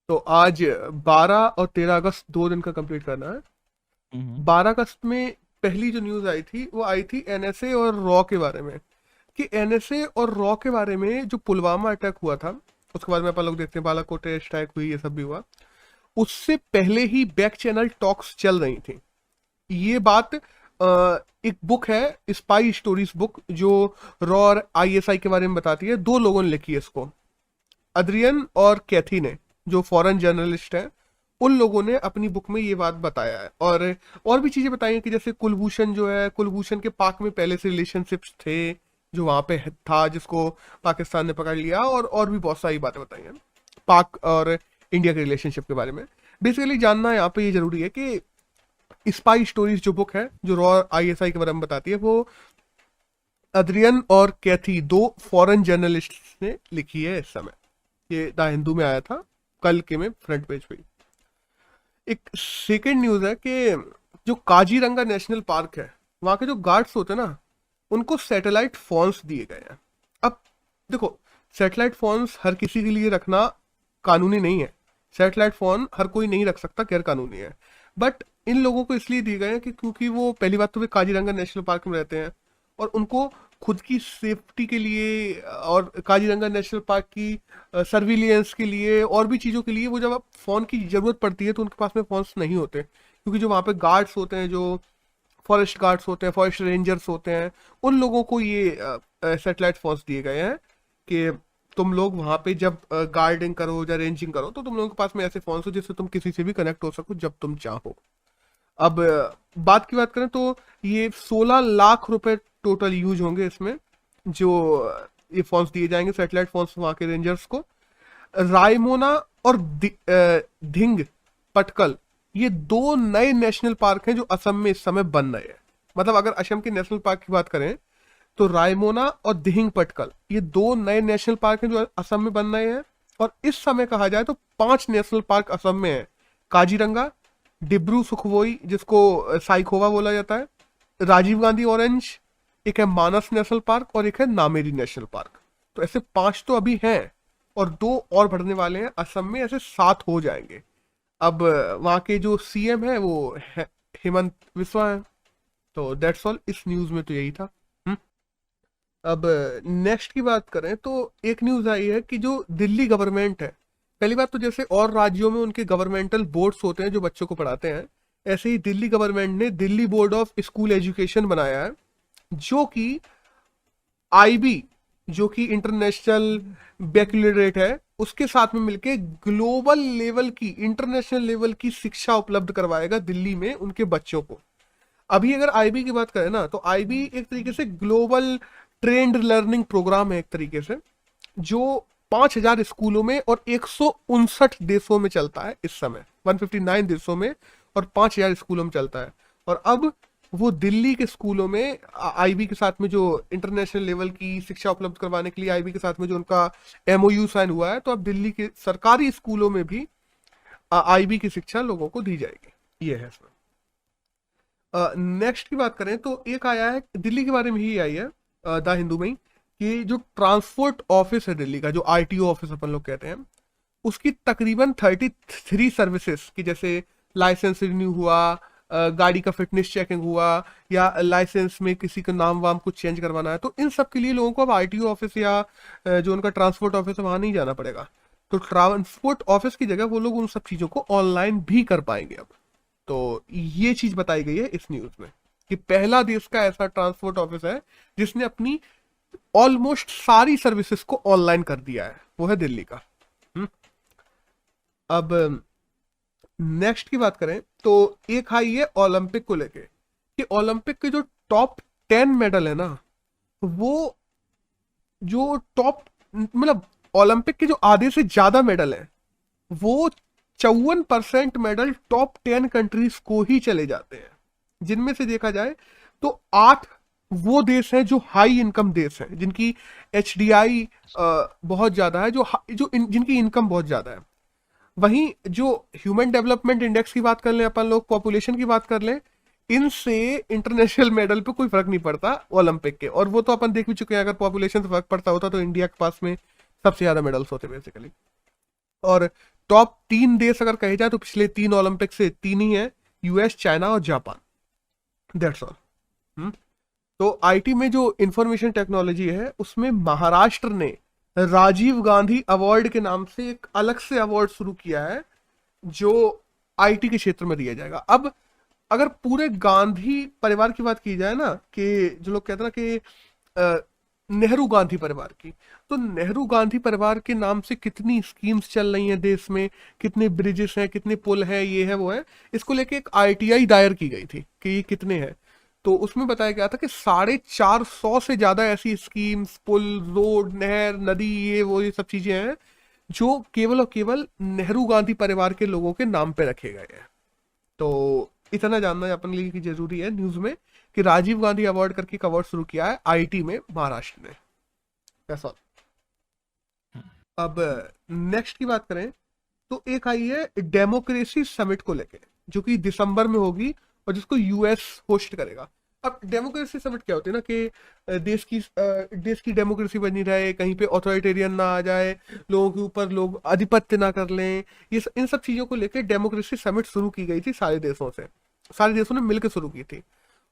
तो आज 12 और 13 अगस्त 2 दिन का कंप्लीट करना है। हम्म। 12 अगस्त में पहली जो न्यूज़ आई थी वो आई थी एनएसए और रॉ के बारे में, कि एनएसए और रॉ के बारे में जो पुलवामा अटैक हुआ था, उसके बाद में अपन लोग देखते हैं बालाकोट अटैक हुई, ये सब भी हुआ। उससे पहले ही बैक चैनल टॉक्स चल रही थी। ये बात एक बुक है, स्पाई स्टोरीज बुक, जो रॉ और आईएसआई के बारे में बताती है। 2 लोगों ने लिखी है इसको, अद्रियन और कैथी ने, जो फॉरेन जर्नलिस्ट हैं। उन लोगों ने अपनी बुक में ये बात बताया है, और भी चीजें बताई हैं कि जैसे कुलभूषण जो है, कुलभूषण के पाक में पहले से रिलेशनशिप्स थे, जो वहां पे था, जिसको पाकिस्तान ने पकड़ लिया, और भी बहुत सारी बातें बताई हैं पाक और इंडिया के रिलेशनशिप के बारे में। बेसिकली जानना यहाँ पे ये जरूरी है कि स्पाई स्टोरीज जो बुक है, जो रॉ आईएसआई के बारे में बताती है, वो अद्रियन और कैथी, 2 फॉरेन जर्नलिस्ट ने लिखी है इस समय। ये द हिंदू में आया था कल के में, फ्रंट पेज पे। एक सेकेंड न्यूज है कि जो काजीरंगा नेशनल पार्क है, वहां के जो गार्ड्स होते हैं ना, उनको सैटेलाइट फोन्स दिए गए हैं। अब देखो, सैटेलाइट फोन्स हर किसी के लिए रखना कानूनी नहीं है। सैटेलाइट फोन हर कोई नहीं रख सकता, गैर कानूनी है। बट इन लोगों को इसलिए दिए गए हैं कि क्योंकि वो पहली बात तो वे काजीरंगा नेशनल पार्क में रहते हैं, और उनको खुद की सेफ्टी के लिए और काजीरंगा नेशनल पार्क की सर्विलियंस के लिए और भी चीज़ों के लिए, वो जब फ़ोन की ज़रूरत पड़ती है तो उनके पास में फ़ोन्स नहीं होते, क्योंकि जो वहाँ पे गार्ड्स होते हैं, जो फॉरेस्ट गार्ड्स होते हैं, फॉरेस्ट रेंजर्स होते हैं, उन लोगों को ये सैटेलाइट फोन्स दिए गए हैं कि तुम लोग वहाँ पे जब गार्डिंग करो या रेंजिंग करो, तो तुम लोगों के पास में ऐसे फोन्स हो जिससे तुम किसी से भी कनेक्ट हो सको जब तुम चाहो। अब बात की बात करें तो ये 16 लाख रुपए टोटल यूज होंगे इसमें, जो ये फोन्स दिए जाएंगे, सैटेलाइट फोन्स वहाँ के रेंजर्स को। रायमोना और धिंग पटकल, ये 2 नए नेशनल पार्क हैं जो असम में इस समय बन रहे हैं। मतलब अगर असम के नेशनल पार्क की बात करें तो रायमोना और दिहिंग पटकल, ये 2 नए नेशनल पार्क हैं जो असम में बन रहे हैं। और इस समय कहा जाए तो 5 नेशनल पार्क असम में है। काजीरंगा, डिब्रू सुखवोई जिसको साइखोवा बोला जाता है, राजीव गांधी ऑरेंज, एक है मानस नेशनल पार्क, और एक है नामेरी नेशनल पार्क। तो ऐसे 5 तो अभी हैं, और 2 और बढ़ने वाले हैं। असम में ऐसे 7 हो जाएंगे। अब वहाँ के जो सीएम है वो हेमंत बिस्वा है। तो दैट्स ऑल, इस न्यूज में तो यही था। हम्म। अब नेक्स्ट की बात करें तो एक न्यूज आई है कि जो दिल्ली गवर्नमेंट है, पहली बात तो जैसे और राज्यों में उनके गवर्नमेंटल बोर्ड्स होते हैं जो बच्चों को पढ़ाते हैं, ऐसे ही दिल्ली गवर्नमेंट ने Delhi board of school education बनाया है, जो कि आईबी, जो कि इंटरनेशनल बैकलॉरेट है, उसके साथ में मिलके ग्लोबल लेवल की, इंटरनेशनल लेवल की शिक्षा उपलब्ध करवाएगा दिल्ली में उनके बच्चों को। अभी अगर आईबी की बात करें ना, तो आईबी एक तरीके से ग्लोबल ट्रेंड लर्निंग प्रोग्राम है एक तरीके से, जो 5,000 स्कूलों में और 159 देशों में चलता है इस समय, 159 देशों में और 5,000 स्कूलों में चलता है। और अब वो दिल्ली के स्कूलों में आईबी के साथ में जो इंटरनेशनल लेवल की शिक्षा उपलब्ध करवाने के लिए आईबी के साथ में जो उनका एमओयू साइन हुआ है, तो अब दिल्ली के सरकारी स्कूलों में भी आईबी की शिक्षा लोगों को दी जाएगी। ये है इसमें। नेक्स्ट की बात करें तो एक आया है दिल्ली के बारे में ही आई है, द हिंदू में ही, कि जो ट्रांसपोर्ट ऑफिस है दिल्ली का, जो आरटीओ ऑफिस अपन लोग कहते हैं, उसकी तकरीबन 33 सर्विसेज की, जैसे लाइसेंस रिन्यू हुआ, गाड़ी का फिटनेस चेकिंग हुआ, या लाइसेंस में किसी का नाम वाम कुछ चेंज करवाना है, तो इन सब के लिए लोगों को अब आरटीओ ऑफिस या जो उनका ट्रांसपोर्ट ऑफिस है वहां नहीं जाना पड़ेगा। तो ट्रांसपोर्ट ऑफिस की जगह वो लोग उन सब चीजों को ऑनलाइन भी कर पाएंगे अब। तो ये चीज बताई गई है इस न्यूज में, कि पहला देश का ऐसा ट्रांसपोर्ट ऑफिस है जिसने अपनी ऑलमोस्ट सारी सर्विसेज को ऑनलाइन कर दिया है, वो है दिल्ली का। हम्म। अब नेक्स्ट की बात करें तो एक आई है ओलंपिक को लेके, कि ओलंपिक के जो टॉप 10 मेडल है ना, वो जो टॉप, मतलब ओलंपिक के जो आधे से ज्यादा मेडल है, वो 54% मेडल टॉप 10 कंट्रीज को ही चले जाते हैं। जिनमें से देखा जाए तो 8 वो देश हैं जो हाई इनकम देश हैं, जिनकी एचडीआई बहुत ज्यादा है, जिनकी इनकम बहुत ज्यादा है। वहीं जो ह्यूमन डेवलपमेंट इंडेक्स की बात कर लें अपन लोग, पॉपुलेशन की बात कर लें, इनसे इंटरनेशनल मेडल पे कोई फर्क नहीं पड़ता ओलंपिक के। और वो तो अपन देख भी चुके हैं, अगर पॉपुलेशन से फर्क पड़ता होता तो इंडिया के पास में सबसे ज्यादा मेडल्स होते बेसिकली। और टॉप 3 देश अगर कहे जाए तो पिछले 3 ओलंपिक से 3 ही है, यूएस, चाइना और जापान। That's all. तो आईटी में जो इंफॉर्मेशन टेक्नोलॉजी है उसमें महाराष्ट्र ने राजीव गांधी अवार्ड के नाम से एक अलग से अवार्ड शुरू किया है जो आईटी के क्षेत्र में दिया जाएगा। अब अगर पूरे गांधी परिवार की बात की जाए ना, कि जो लोग कहते हैं ना कि नेहरू गांधी परिवार की, तो नेहरू गांधी परिवार के नाम से कितनी स्कीम्स चल रही हैं देश में, कितने ब्रिजेस हैं, कितने पुल हैं, ये है वो है, इसको लेके एक आईटीआई दायर की गई थी कि ये कितने हैं। तो उसमें बताया गया था कि 450 से ज्यादा ऐसी स्कीम्स, पुल, रोड, नहर, नदी, ये वो ये सब चीजें हैं जो केवल और केवल नेहरू गांधी परिवार के लोगों के नाम पे रखे गए हैं। तो इतना जानना अपने लिए की जरूरी है न्यूज में कि राजीव गांधी अवार्ड करके एक अवार्ड शुरू किया है आईटी में महाराष्ट्र ने। ऐसा। अब नेक्स्ट की बात करें तो एक आई है डेमोक्रेसी समिट को लेके, जो कि दिसंबर में होगी और जिसको यूएस होस्ट करेगा। अब डेमोक्रेसी समिट क्या होती है ना कि देश की डेमोक्रेसी बनी रहे, कहीं पे ऑथोरिटेरियन ना आ जाए, लोगों के ऊपर लोग आधिपत्य ना कर लें, इन सब चीजों को लेकर डेमोक्रेसी समिट शुरू की गई थी सारे देशों से, सारे देशों ने मिलकर शुरू की थी।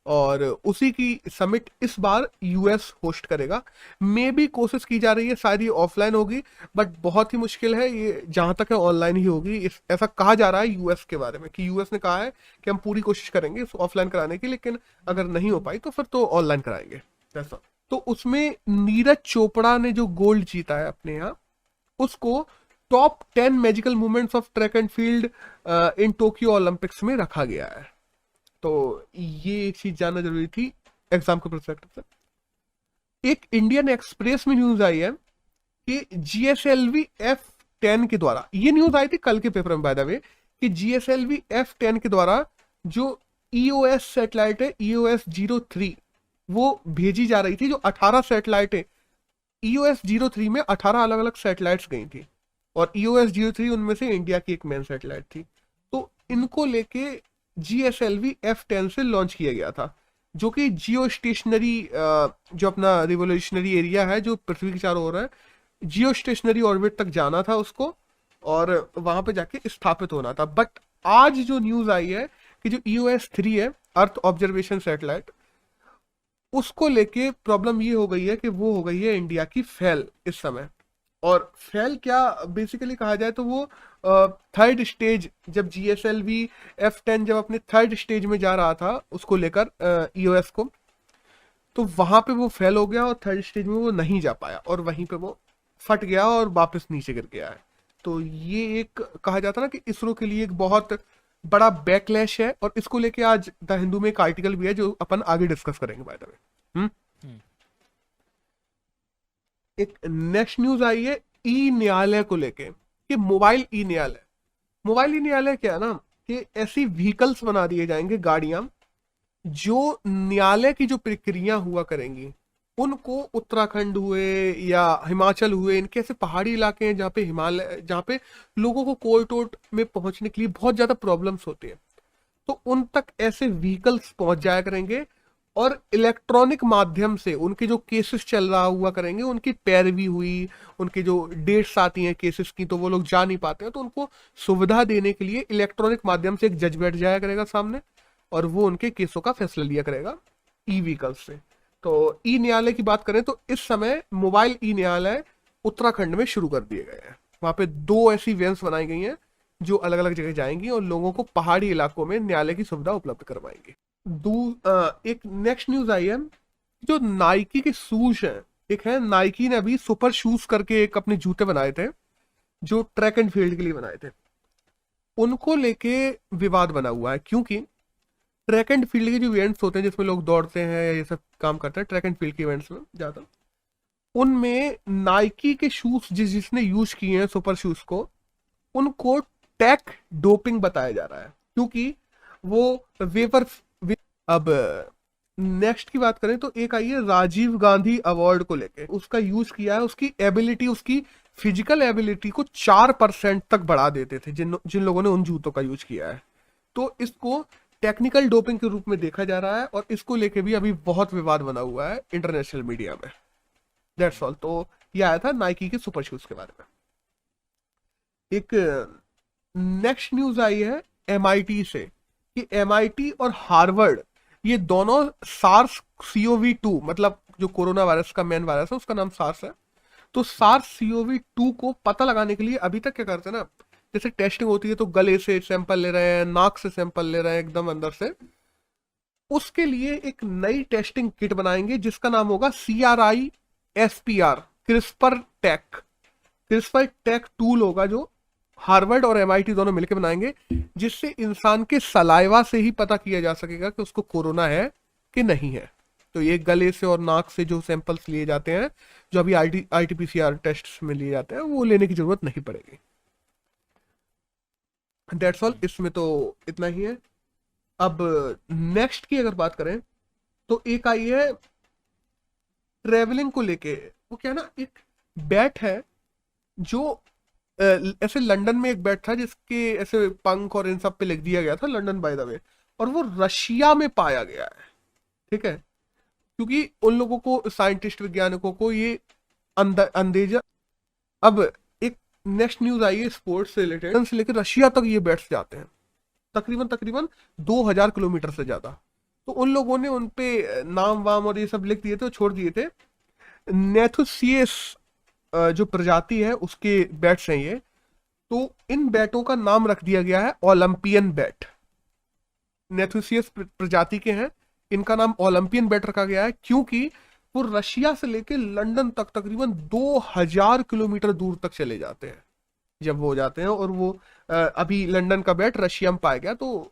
और उसी की समिट इस बार यूएस होस्ट करेगा। मे भी कोशिश की जा रही है शायद ये ऑफलाइन होगी, बट बहुत ही मुश्किल है, ये जहां तक है ऑनलाइन ही होगी। ऐसा कहा जा रहा है यूएस के बारे में कि यूएस ने कहा है कि हम पूरी कोशिश करेंगे ऑफलाइन कराने की, लेकिन अगर नहीं हो पाई तो फिर तो ऑनलाइन कराएंगे ऐसा। तो उसमें नीरज चोपड़ा ने जो गोल्ड जीता है अपने यहाँ, उसको top 10 magical movements of track and field in Tokyo Olympics में रखा गया है। तो ये चीज जानना जरूरी थी एग्जाम के परस्पेक्टिव से। एक इंडियन एक्सप्रेस में न्यूज आई है कि जीएसएलवी F10 के द्वारा, ये न्यूज आई थी कल के पेपर में बाय द वे, कि जीएसएलवी F10 के द्वारा जो ईओएस सैटेलाइट है EOS 03 वो भेजी जा रही थी। जो 18 सैटेलाइट है EOS 03 में 18 अलग अलग सैटेलाइट्स गई थी और EOS 03 उनमें से इंडिया की एक मेन सैटेलाइट थी। तो इनको लेके GSLV F10 से लॉन्च किया गया था, जो कि जियो स्टेशनरी, जो अपना रिवोल्यूशनरी एरिया है जो पृथ्वी के चारों ओर है, जियो स्टेशनरी ऑर्बिट तक जाना था उसको और वहां पे जाके स्थापित होना था। बट आज जो न्यूज आई है कि जो EOS 3 है, अर्थ ऑब्जर्वेशन सैटेलाइट, उसको लेके प्रॉब्लम ये हो गई है कि वो हो गई है इंडिया की फेल इस समय। और फेल क्या बेसिकली कहा जाए तो वो थर्ड स्टेज, जब GSLV F10 जब अपने थर्ड स्टेज में जा रहा था उसको लेकर EOS को, तो वहां पे वो फेल हो गया और थर्ड स्टेज में वो नहीं जा पाया और वहीं पे वो फट गया और वापस नीचे गिर गया है। तो ये एक कहा जाता ना कि इसरो के लिए एक बहुत बड़ा बैकलैश है और इसको लेके आज द हिंदू में एक आर्टिकल भी है जो अपन आगे डिस्कस करेंगे बाय द वे। एक नेक्स्ट न्यूज आई है ई न्यायालय को लेके कि मोबाइल ई न्यायालय, मोबाइल ई न्यायालय क्या है ना कि ऐसी व्हीकल्स बना दिए जाएंगे, गाड़ियां जो न्यायालय की जो प्रक्रिया हुआ करेंगी उनको उत्तराखंड हुए या हिमाचल हुए, इनके ऐसे पहाड़ी इलाके हैं जहाँ पे हिमालय, जहाँ पे लोगों को कोर्ट वोर्ट में पहुंचने के लिए बहुत ज्यादा प्रॉब्लम्स होती है, तो उन तक ऐसे व्हीकल्स पहुंच जाया करेंगे और इलेक्ट्रॉनिक माध्यम से उनके जो केसेस चल रहा हुआ करेंगे, उनकी पैरवी हुई, उनके जो डेट्स आती हैं केसेस की तो वो लोग जा नहीं पाते हैं, तो उनको सुविधा देने के लिए इलेक्ट्रॉनिक माध्यम से एक जज बैठ जाया करेगा सामने और वो उनके केसों का फैसला लिया करेगा ई व्हीकल से। तो ई न्यायालय की बात करें तो इस समय मोबाइल ई न्यायालय उत्तराखंड में शुरू कर दिए गए हैं। वहां पे 2 ऐसी वैन्स बनाई गई हैं जो अलग अलग जगह जाएंगी और लोगों को पहाड़ी इलाकों में न्यायालय की सुविधा उपलब्ध करवाएंगे। एक नेक्स्ट न्यूज आई है, जो नाइकी के शूज हैं, एक है नाइकी ने अभी सुपर शूज करके एक अपने जूते बनाए थे जो ट्रैक एंड फील्ड के लिए बनाए थे, उनको लेके विवाद बना हुआ है क्योंकि ट्रैक एंड फील्ड के जो इवेंट्स होते हैं जिसमें लोग दौड़ते हैं ये सब काम करते हैं, ट्रैक एंड फील्ड के इवेंट्स में ज्यादा, उनमें नाइकी के शूज जिसने यूज किए हैं सुपर शूज को, उनको टेक डोपिंग बताया जा रहा है क्योंकि वो वेपर। अब नेक्स्ट की बात करें तो एक आई है राजीव गांधी अवार्ड को लेके, उसका यूज किया है, उसकी एबिलिटी, उसकी फिजिकल एबिलिटी को 4% तक बढ़ा देते थे जिन लोगों ने उन जूतों का यूज किया है। तो इसको टेक्निकल डोपिंग के रूप में देखा जा रहा है और इसको लेके भी अभी बहुत विवाद बना हुआ है इंटरनेशनल मीडिया में। That's all. तो ये आया था नाइकी के सुपर शूज के बारे में। एक नेक्स्ट न्यूज आई है एमआईटी से कि एमआईटी और हार्वर्ड ये दोनों सार्स CoV-2, मतलब जो कोरोना वायरस का मेन वायरस है उसका नाम सार्स है, तो सार्स CoV-2 को पता लगाने के लिए अभी तक क्या करते हैं ना, जैसे टेस्टिंग होती है तो गले से सैंपल ले रहे हैं, नाक से सैंपल ले रहे हैं एकदम अंदर से, उसके लिए एक नई टेस्टिंग किट बनाएंगे जिसका नाम होगा CRISPR, क्रिस्पर टेक टूल होगा जो हार्वर्ड और एमआईटी दोनों मिलकर बनाएंगे, जिससे इंसान के सलाइवा से ही पता किया जा सकेगा कि उसको कोरोना है कि नहीं है। तो ये गले से और नाक से जो सैंपल्स लिए जाते हैं, जो अभी RT-PCR टेस्ट में लिए जाते हैं, वो लेने की जरूरत नहीं पड़ेगी। दैट्स ऑल, इसमें तो इतना ही है। अब नेक्स्ट की अगर बात करें तो एक आई है ट्रेवलिंग को लेके। वो क्या ना, एक बैट है जो ऐसे लंदन में एक बैट था जिसके ऐसे पंख और इन सब पे लिख दिया गया था लंदन बाय द वे, और वो रशिया में पाया गया है। ठीक है, क्योंकि उन लोगों को, साइंटिस्ट वैज्ञानिकों को ये अंदेजा। अब एक नेक्स्ट न्यूज आई है स्पोर्ट्स से रिलेटेड, से लेकर रशिया तक ये बैट्स जाते हैं, तकरीबन तकरीबन 2000 किलोमीटर से ज्यादा। तो उन लोगों ने उन पे नाम वाम और ये सब लिख दिए थे, छोड़ दिए थे। नेथुसियस जो प्रजाति है उसके बैट्स हैं ये, तो इन बैटों का नाम रख दिया गया है ओलंपियन बैट। नेथुसियस प्रजाति के हैं, इनका नाम ओलंपियन बैट रखा गया है क्योंकि वो रशिया से लेकर लंदन तक तकरीबन 2000 किलोमीटर दूर तक चले जाते हैं जब वो जाते हैं। और वो अभी लंदन का बैट रशिया में पाया गया, तो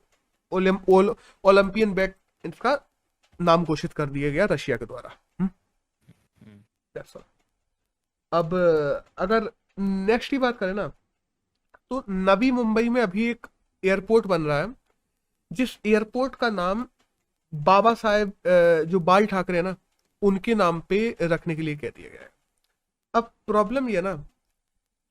ओलंपियन बैट इसका नाम घोषित कर दिया गया रशिया के द्वारा। That's all. अब अगर नेक्स्ट की बात करें ना, तो नवी मुंबई में अभी एक एयरपोर्ट बन रहा है जिस एयरपोर्ट का नाम बाबा साहेब जो बाल ठाकरे ना उनके नाम पे रखने के लिए कह दिया गया है। अब प्रॉब्लम ये ना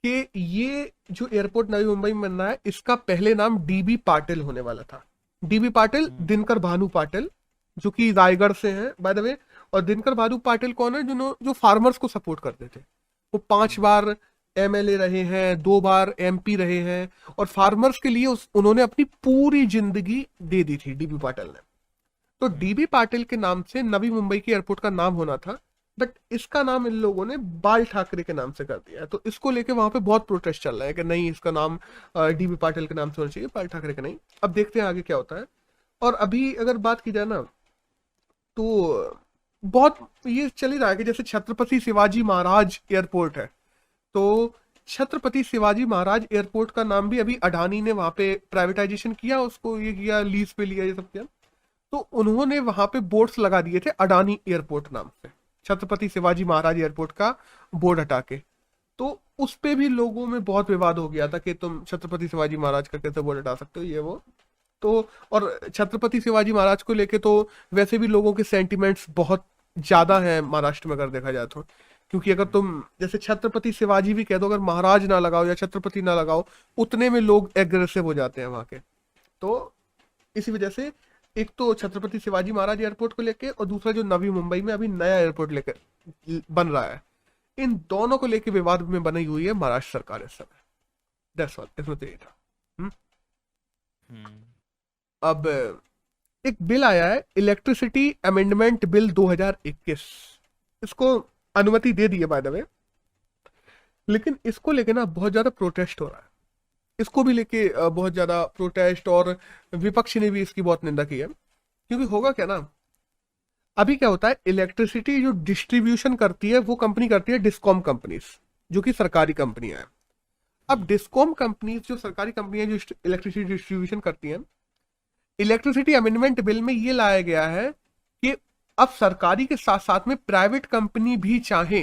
कि ये जो एयरपोर्ट नवी मुंबई में बन रहा है इसका पहले नाम DB पाटिल होने वाला था। DB पाटिल, दिनकर भानु पाटिल, जो कि रायगढ़ से हैं बाय द वे। और दिनकर भानु पाटिल कौन है? जो फार्मर्स को सपोर्ट करते थे। वो 5 बार MLA रहे हैं, 2 बार MP रहे हैं, और फार्मर्स के लिए उन्होंने अपनी पूरी जिंदगी दे दी थी DB पाटिल ने। तो DB पाटिल के नाम से नवी मुंबई के एयरपोर्ट का नाम होना था, बट इसका नाम इन लोगों ने बाल ठाकरे के नाम से कर दिया है। तो इसको लेके वहां पे बहुत प्रोटेस्ट चल रहा है कि नहीं, इसका नाम DB पाटिल के नाम से होना चाहिए, बाल ठाकरे का नहीं। अब देखते हैं आगे क्या होता है। और अभी अगर बात की जाए ना, तो बहुत ये चल ही रहा है कि जैसे छत्रपति शिवाजी महाराज एयरपोर्ट है, तो छत्रपति शिवाजी महाराज एयरपोर्ट का नाम भी अभी अडानी ने वहां पे प्राइवेटाइजेशन किया, उसको ये किया, लीज पे लिया, ये सब किया, तो उन्होंने वहां पे बोर्ड्स लगा दिए थे अडानी एयरपोर्ट नाम से, छत्रपति शिवाजी महाराज एयरपोर्ट का बोर्ड हटा के। तो उस पे भी लोगों में बहुत विवाद हो गया था कि तुम छत्रपति शिवाजी महाराज का कैसे बोर्ड हटा सकते हो, ये वो। तो और छत्रपति शिवाजी महाराज को लेके तो वैसे भी लोगों के सेंटिमेंट्स बहुत ज्यादा हैं महाराष्ट्र में अगर देखा जाए तो, क्योंकि अगर तुम जैसे छत्रपति शिवाजी भी कह दो, अगर महाराज ना लगाओ या छत्रपति ना लगाओ, उतने में लोग एग्रेसिव हो जाते हैं वहां के। तो इसी वजह से एक तो छत्रपति शिवाजी महाराज एयरपोर्ट को लेके, और दूसरा जो नवी मुंबई में अभी नया एयरपोर्ट लेकर बन रहा है, इन दोनों को लेके विवाद में बनी हुई है महाराष्ट्र सरकार इस समय। दैट्स ऑल, इसमें तो यही था। अब एक बिल आया है, इलेक्ट्रिसिटी अमेंडमेंट बिल 2021, इसको अनुमति दे दी है बाय द वे, लेकिन इसको लेके ना बहुत ज्यादा प्रोटेस्ट हो रहा है। इसको भी लेके बहुत ज्यादा प्रोटेस्ट, और विपक्ष ने भी इसकी बहुत निंदा की है। क्योंकि होगा क्या ना, अभी क्या होता है, इलेक्ट्रिसिटी जो डिस्ट्रीब्यूशन करती है वो कंपनी करती है डिस्कॉम कंपनीज, जो कि सरकारी कंपनियां हैं। अब डिस्कॉम कंपनीज जो सरकारी कंपनियां जो इलेक्ट्रिसिटी डिस्ट्रीब्यूशन करती हैं, इलेक्ट्रिसिटी अमेंडमेंट बिल में ये लाया गया है कि अब सरकारी के साथ साथ में प्राइवेट कंपनी भी चाहे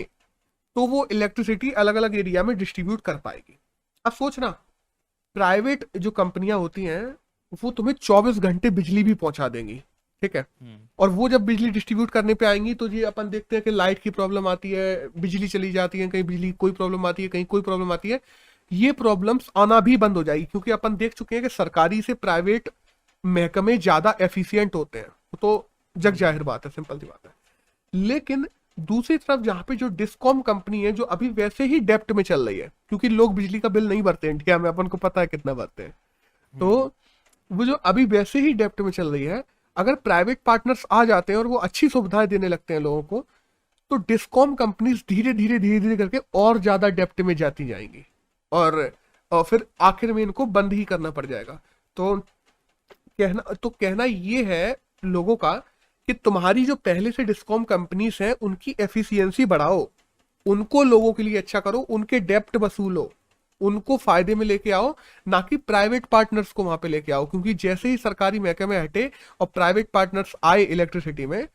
तो वो इलेक्ट्रिसिटी अलग अलग एरिया में डिस्ट्रीब्यूट कर पाएगी। अब सोचना, प्राइवेट जो कंपनियां होती हैं वो तुम्हें 24 घंटे बिजली भी पहुंचा देंगी, ठीक है, और वो जब बिजली डिस्ट्रीब्यूट करने पे आएंगी तो ये अपन देखते हैं कि लाइट की प्रॉब्लम आती है, बिजली चली जाती है, कहीं बिजली कोई प्रॉब्लम आती है, कहीं कोई प्रॉब्लम आती है। ये प्रॉब्लम्स आना भी बंद हो जाएगी, क्योंकि अपन देख चुके हैं कि सरकारी से प्राइवेट महकमे ज्यादा एफिशिएंट होते हैं, तो जग जाहिर बात है, सिंपल सी बात है। लेकिन दूसरी तरफ जहाँ पे जो डिस्कॉम कंपनी है जो अभी वैसे ही डेप्ट में चल रही है, क्योंकि लोग बिजली का बिल नहीं भरते इंडिया में, अपन को पता है कितना भरते हैं, तो हम्म। वो जो अभी वैसे ही डेप्ट में चल रही है, अगर प्राइवेट पार्टनर्स आ जाते हैं और वो अच्छी सुविधाएं देने लगते हैं लोगों को, तो डिस्कॉम कंपनीज धीरे धीरे करके और ज्यादा डेप्ट में जाती जाएंगी, और, और फिर आखिर में इनको बंद ही करना पड़ जाएगा। तो कहना ये है लोगों का कि तुम्हारी जो पहले से डिस्कॉम कंपनीज हैं उनकी एफिशिएंसी बढ़ाओ, उनको लोगों के लिए अच्छा करो, उनके डेप्ट वसूलो, उनको फायदे में लेके आओ, ना कि प्राइवेट पार्टनर्स को वहां पे लेके आओ, क्योंकि जैसे ही सरकारी महकमे हटे और प्राइवेट पार्टनर्स आए इलेक्ट्रिसिटी में,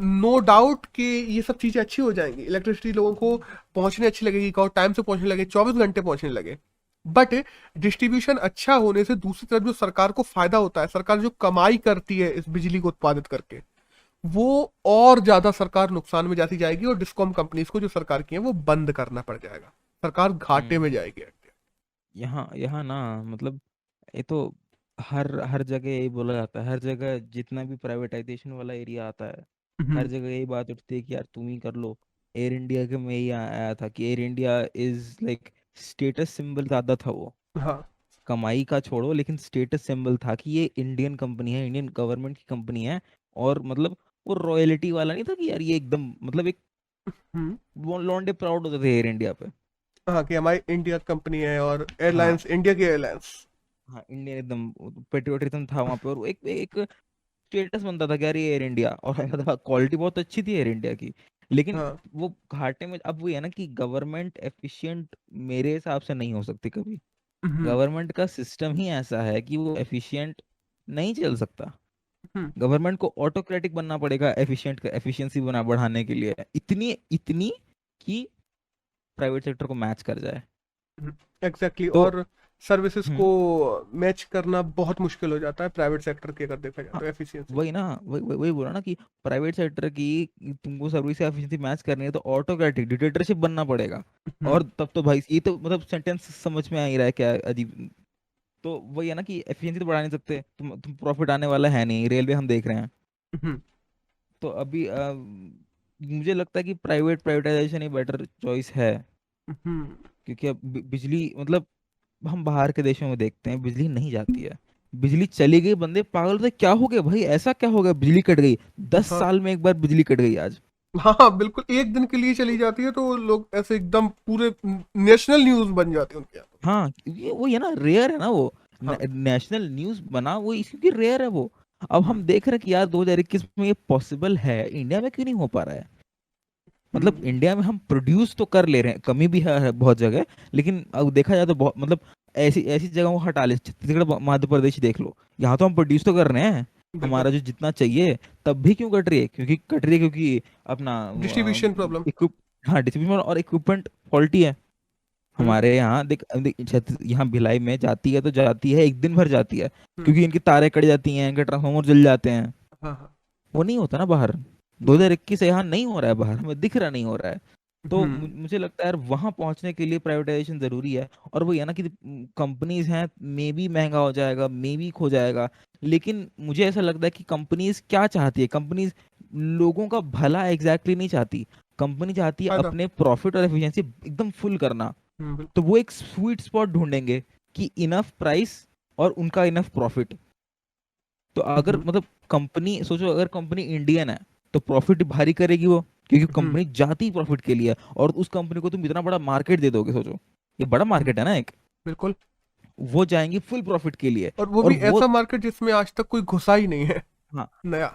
नो डाउट कि ये सब चीजें अच्छी हो जाएंगी, इलेक्ट्रिसिटी लोगों को पहुंचने अच्छी लगेगी, और टाइम से पहुंचने लगे, 24 घंटे पहुंचने लगे। बट डिस्ट्रीब्यूशन अच्छा होने से दूसरी तरफ जो सरकार को फायदा होता है, सरकार जो कमाई करती है इस बिजली को उत्पादित करके, वो और ज्यादा सरकार नुकसान में जाती जाएगी, और डिस्कॉम कंपनीज को जो सरकार की है वो बंद करना पड़ जाएगा, सरकार घाटे में हम्म। जाएगी। यहाँ यहाँ ना मतलब ये तो हर हर जगह यही बोला जाता है, हर जगह जितना भी प्राइवेटाइजेशन वाला एरिया आता है, हर हम्म। जगह यही बात उठती है कि यार तुम ही कर लो। एयर इंडिया के में यही आया था कि air India is like status symbol ज्यादा था वो। हाँ। कमाई का छोड़ो, लेकिन स्टेटस सिंबल था कि ये इंडियन कंपनी है, इंडियन गवर्नमेंट की कंपनी है। और मतलब वो रॉयल्टी वाला नहीं था कि यार ये एकदम मतलब एक हम्म। वो लौंडे प्राउड होते थे एयर इंडिया पे। हाँ कि हमारी इंडिया कंपनी है, और हाँ। एयरलाइंस इंडिया की एयरलाइंस। हाँ, इंडियन एकदम पेट्रियोटिज्म था वहां पे, और वो एक एक स्टेटस बनता था कि यार ये एयर इंडिया, और क्वालिटी बहुत अच्छी थी एयर इंडिया की। लेकिन हाँ। वो घाटे में अब वो है ना कि गवर्नमेंट एफिशिएंट मेरे हिसाब से नहीं हो सकती कभी। हम्म। गवर्नमेंट का सिस्टम ही ऐसा है कि वो एफिशिएंट नहीं चल सकता। हम्म। गवर्नमेंट को ऑटोक्रेटिक बनना पड़ेगा एफिशिएंट एफिशिएंसी बना बढ़ाने के लिए, इतनी इतनी कि प्राइवेट सेक्टर को मैच कर जाए। एग्जैक्टली, तो और सर्विसेज को हम्म। मैच करना बहुत मुश्किल हो जाता है प्राइवेट सेक्टर की, अगर देखा जाए हाँ, तो एफिशिएंसी में। वही ना, वही बोला ना कि प्राइवेट सेक्टर की तुमको सर्विस एफिशिएंसी मैच करनी है तो ऑटोक्रेटिक डिक्टेटरशिप बनना पड़ेगा। हम्म। और तब तो भाई ये तो मतलब सेंटेंस समझ में आ ही रहा है क्या अजीब। तो वही है ना कि एफिशिएंसी तो बढ़ा नहीं सकते, तुम प्रॉफिट आने वाला है नहीं, रेलवे हम देख रहे हैं। हम्म। तो अभी मुझे लगता है कि प्राइवेटाइजेशन ही बेटर चॉइस है। हम्म। क्योंकि अब बिजली मतलब हम बाहर के देशों में देखते हैं बिजली नहीं जाती है, बिजली चली गई बंदे पागल होते हैं, क्या हो गया भाई, ऐसा क्या हो गया बिजली कट गई। 10 साल में एक बार बिजली कट गई आज। हाँ हाँ, बिल्कुल, एक दिन के लिए चली जाती है तो लोग ऐसे एकदम पूरे नेशनल न्यूज बन जाती है उनके यहाँ हाँ, ये वो है ना, रेयर है ना वो। तो। हाँ। नेशनल न्यूज बना वो इस क्योंकि रेयर है वो। अब हम्म। हम देख रहे हैं कि यार 2021 में ये पॉसिबल है, इंडिया में क्यों नहीं हो पा रहा है। मतलब हम्म। इंडिया में हम प्रोड्यूस तो कर ले रहे हैं, कमी भी है बहुत जगह, लेकिन अब देखा जाए तो बहुत मतलब ऐसी ऐसी जगहों को हटा ले, छत्तीसगढ़ मध्य प्रदेश ही देख लो, यहाँ तो हम प्रोड्यूस तो कर रहे हैं बिल्कुल। हमारा जो जितना चाहिए। तब भी क्यों कट रही है, क्योंकि कट रही है क्योंकि अपना डिस्ट्रीब्यूशन प्रॉब्लम। इक्विप हाँ, डिस्ट्रीब्यूशन और इक्विपमेंट फॉल्टी है। हम्म। हमारे यहाँ देख देख, यहाँ भिलाई में जाती है तो जाती है, एक दिन भर जाती है, हम्म। क्योंकि इनकी तारें कट जाती हैं, इनके ट्रांसफार्मर जल जाते हैं। हाँ हाँ। वो नहीं होता ना बाहर। बिल्कुल। 2021 से यहाँ नहीं हो रहा है, बाहर हमें दिख रहा नहीं हो रहा है। तो हम्म। मुझे लगता है यार वहां पहुंचने के लिए प्राइवेटाइजेशन जरूरी है। और वो ये ना कि कंपनीज हैं, मे भी महंगा हो जाएगा, मे भी खो जाएगा। लेकिन मुझे ऐसा लगता है कि कंपनीज क्या चाहती है, कंपनीज लोगों का भला एग्जैक्टली नहीं चाहती। कंपनी चाहती है फायदा। अपने प्रॉफिट और एफिशिएंसी एकदम फुल करना। तो बिल्कुल। वो एक स्वीट स्पॉट ढूंढेंगे कि इनफ प्राइस और उनका इनफ प्रॉफिट। तो अगर हम्म। मतलब कंपनी सोचो, अगर कंपनी इंडियन है तो प्रॉफिट भारी करेगी वो, क्योंकि हम्म। कंपनी जाती प्रॉफिट के लिए है। और उस कंपनी को तुम इतना बड़ा मार्केट दे दोगे, सोचो ये बड़ा हम्म। मार्केट है ना एक, बिल्कुल। वो जाएंगी फुल प्रॉफिट के लिए। और वो और भी वो ऐसा मार्केट जिसमें आज तक कोई घुसा ही नहीं है, हाँ नया।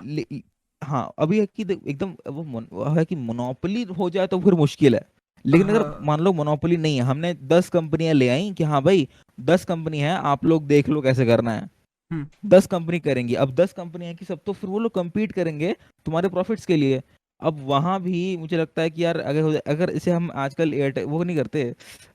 हाँ, अभी है कि एकदम वो है कि मोनोपोली हो जाए तो फिर मुश्किल है। लेकिन अगर हाँ। मान लो मोनोपोली नहीं है, हमने 10 कंपनियां ले आई कि हाँ भाई 10 कंपनी है, आप लोग देख लो कैसे करना है। हम्म। 10 कंपनी करेंगी, अब 10 कंपनियां की सब, तो फिर वो लोग compete करेंगे तुम्हारे प्रॉफिट्स के लिए। अब वहां भी मुझे लगता है कि यार अगर इसे हम आजकल एयरटेल वो नहीं करते,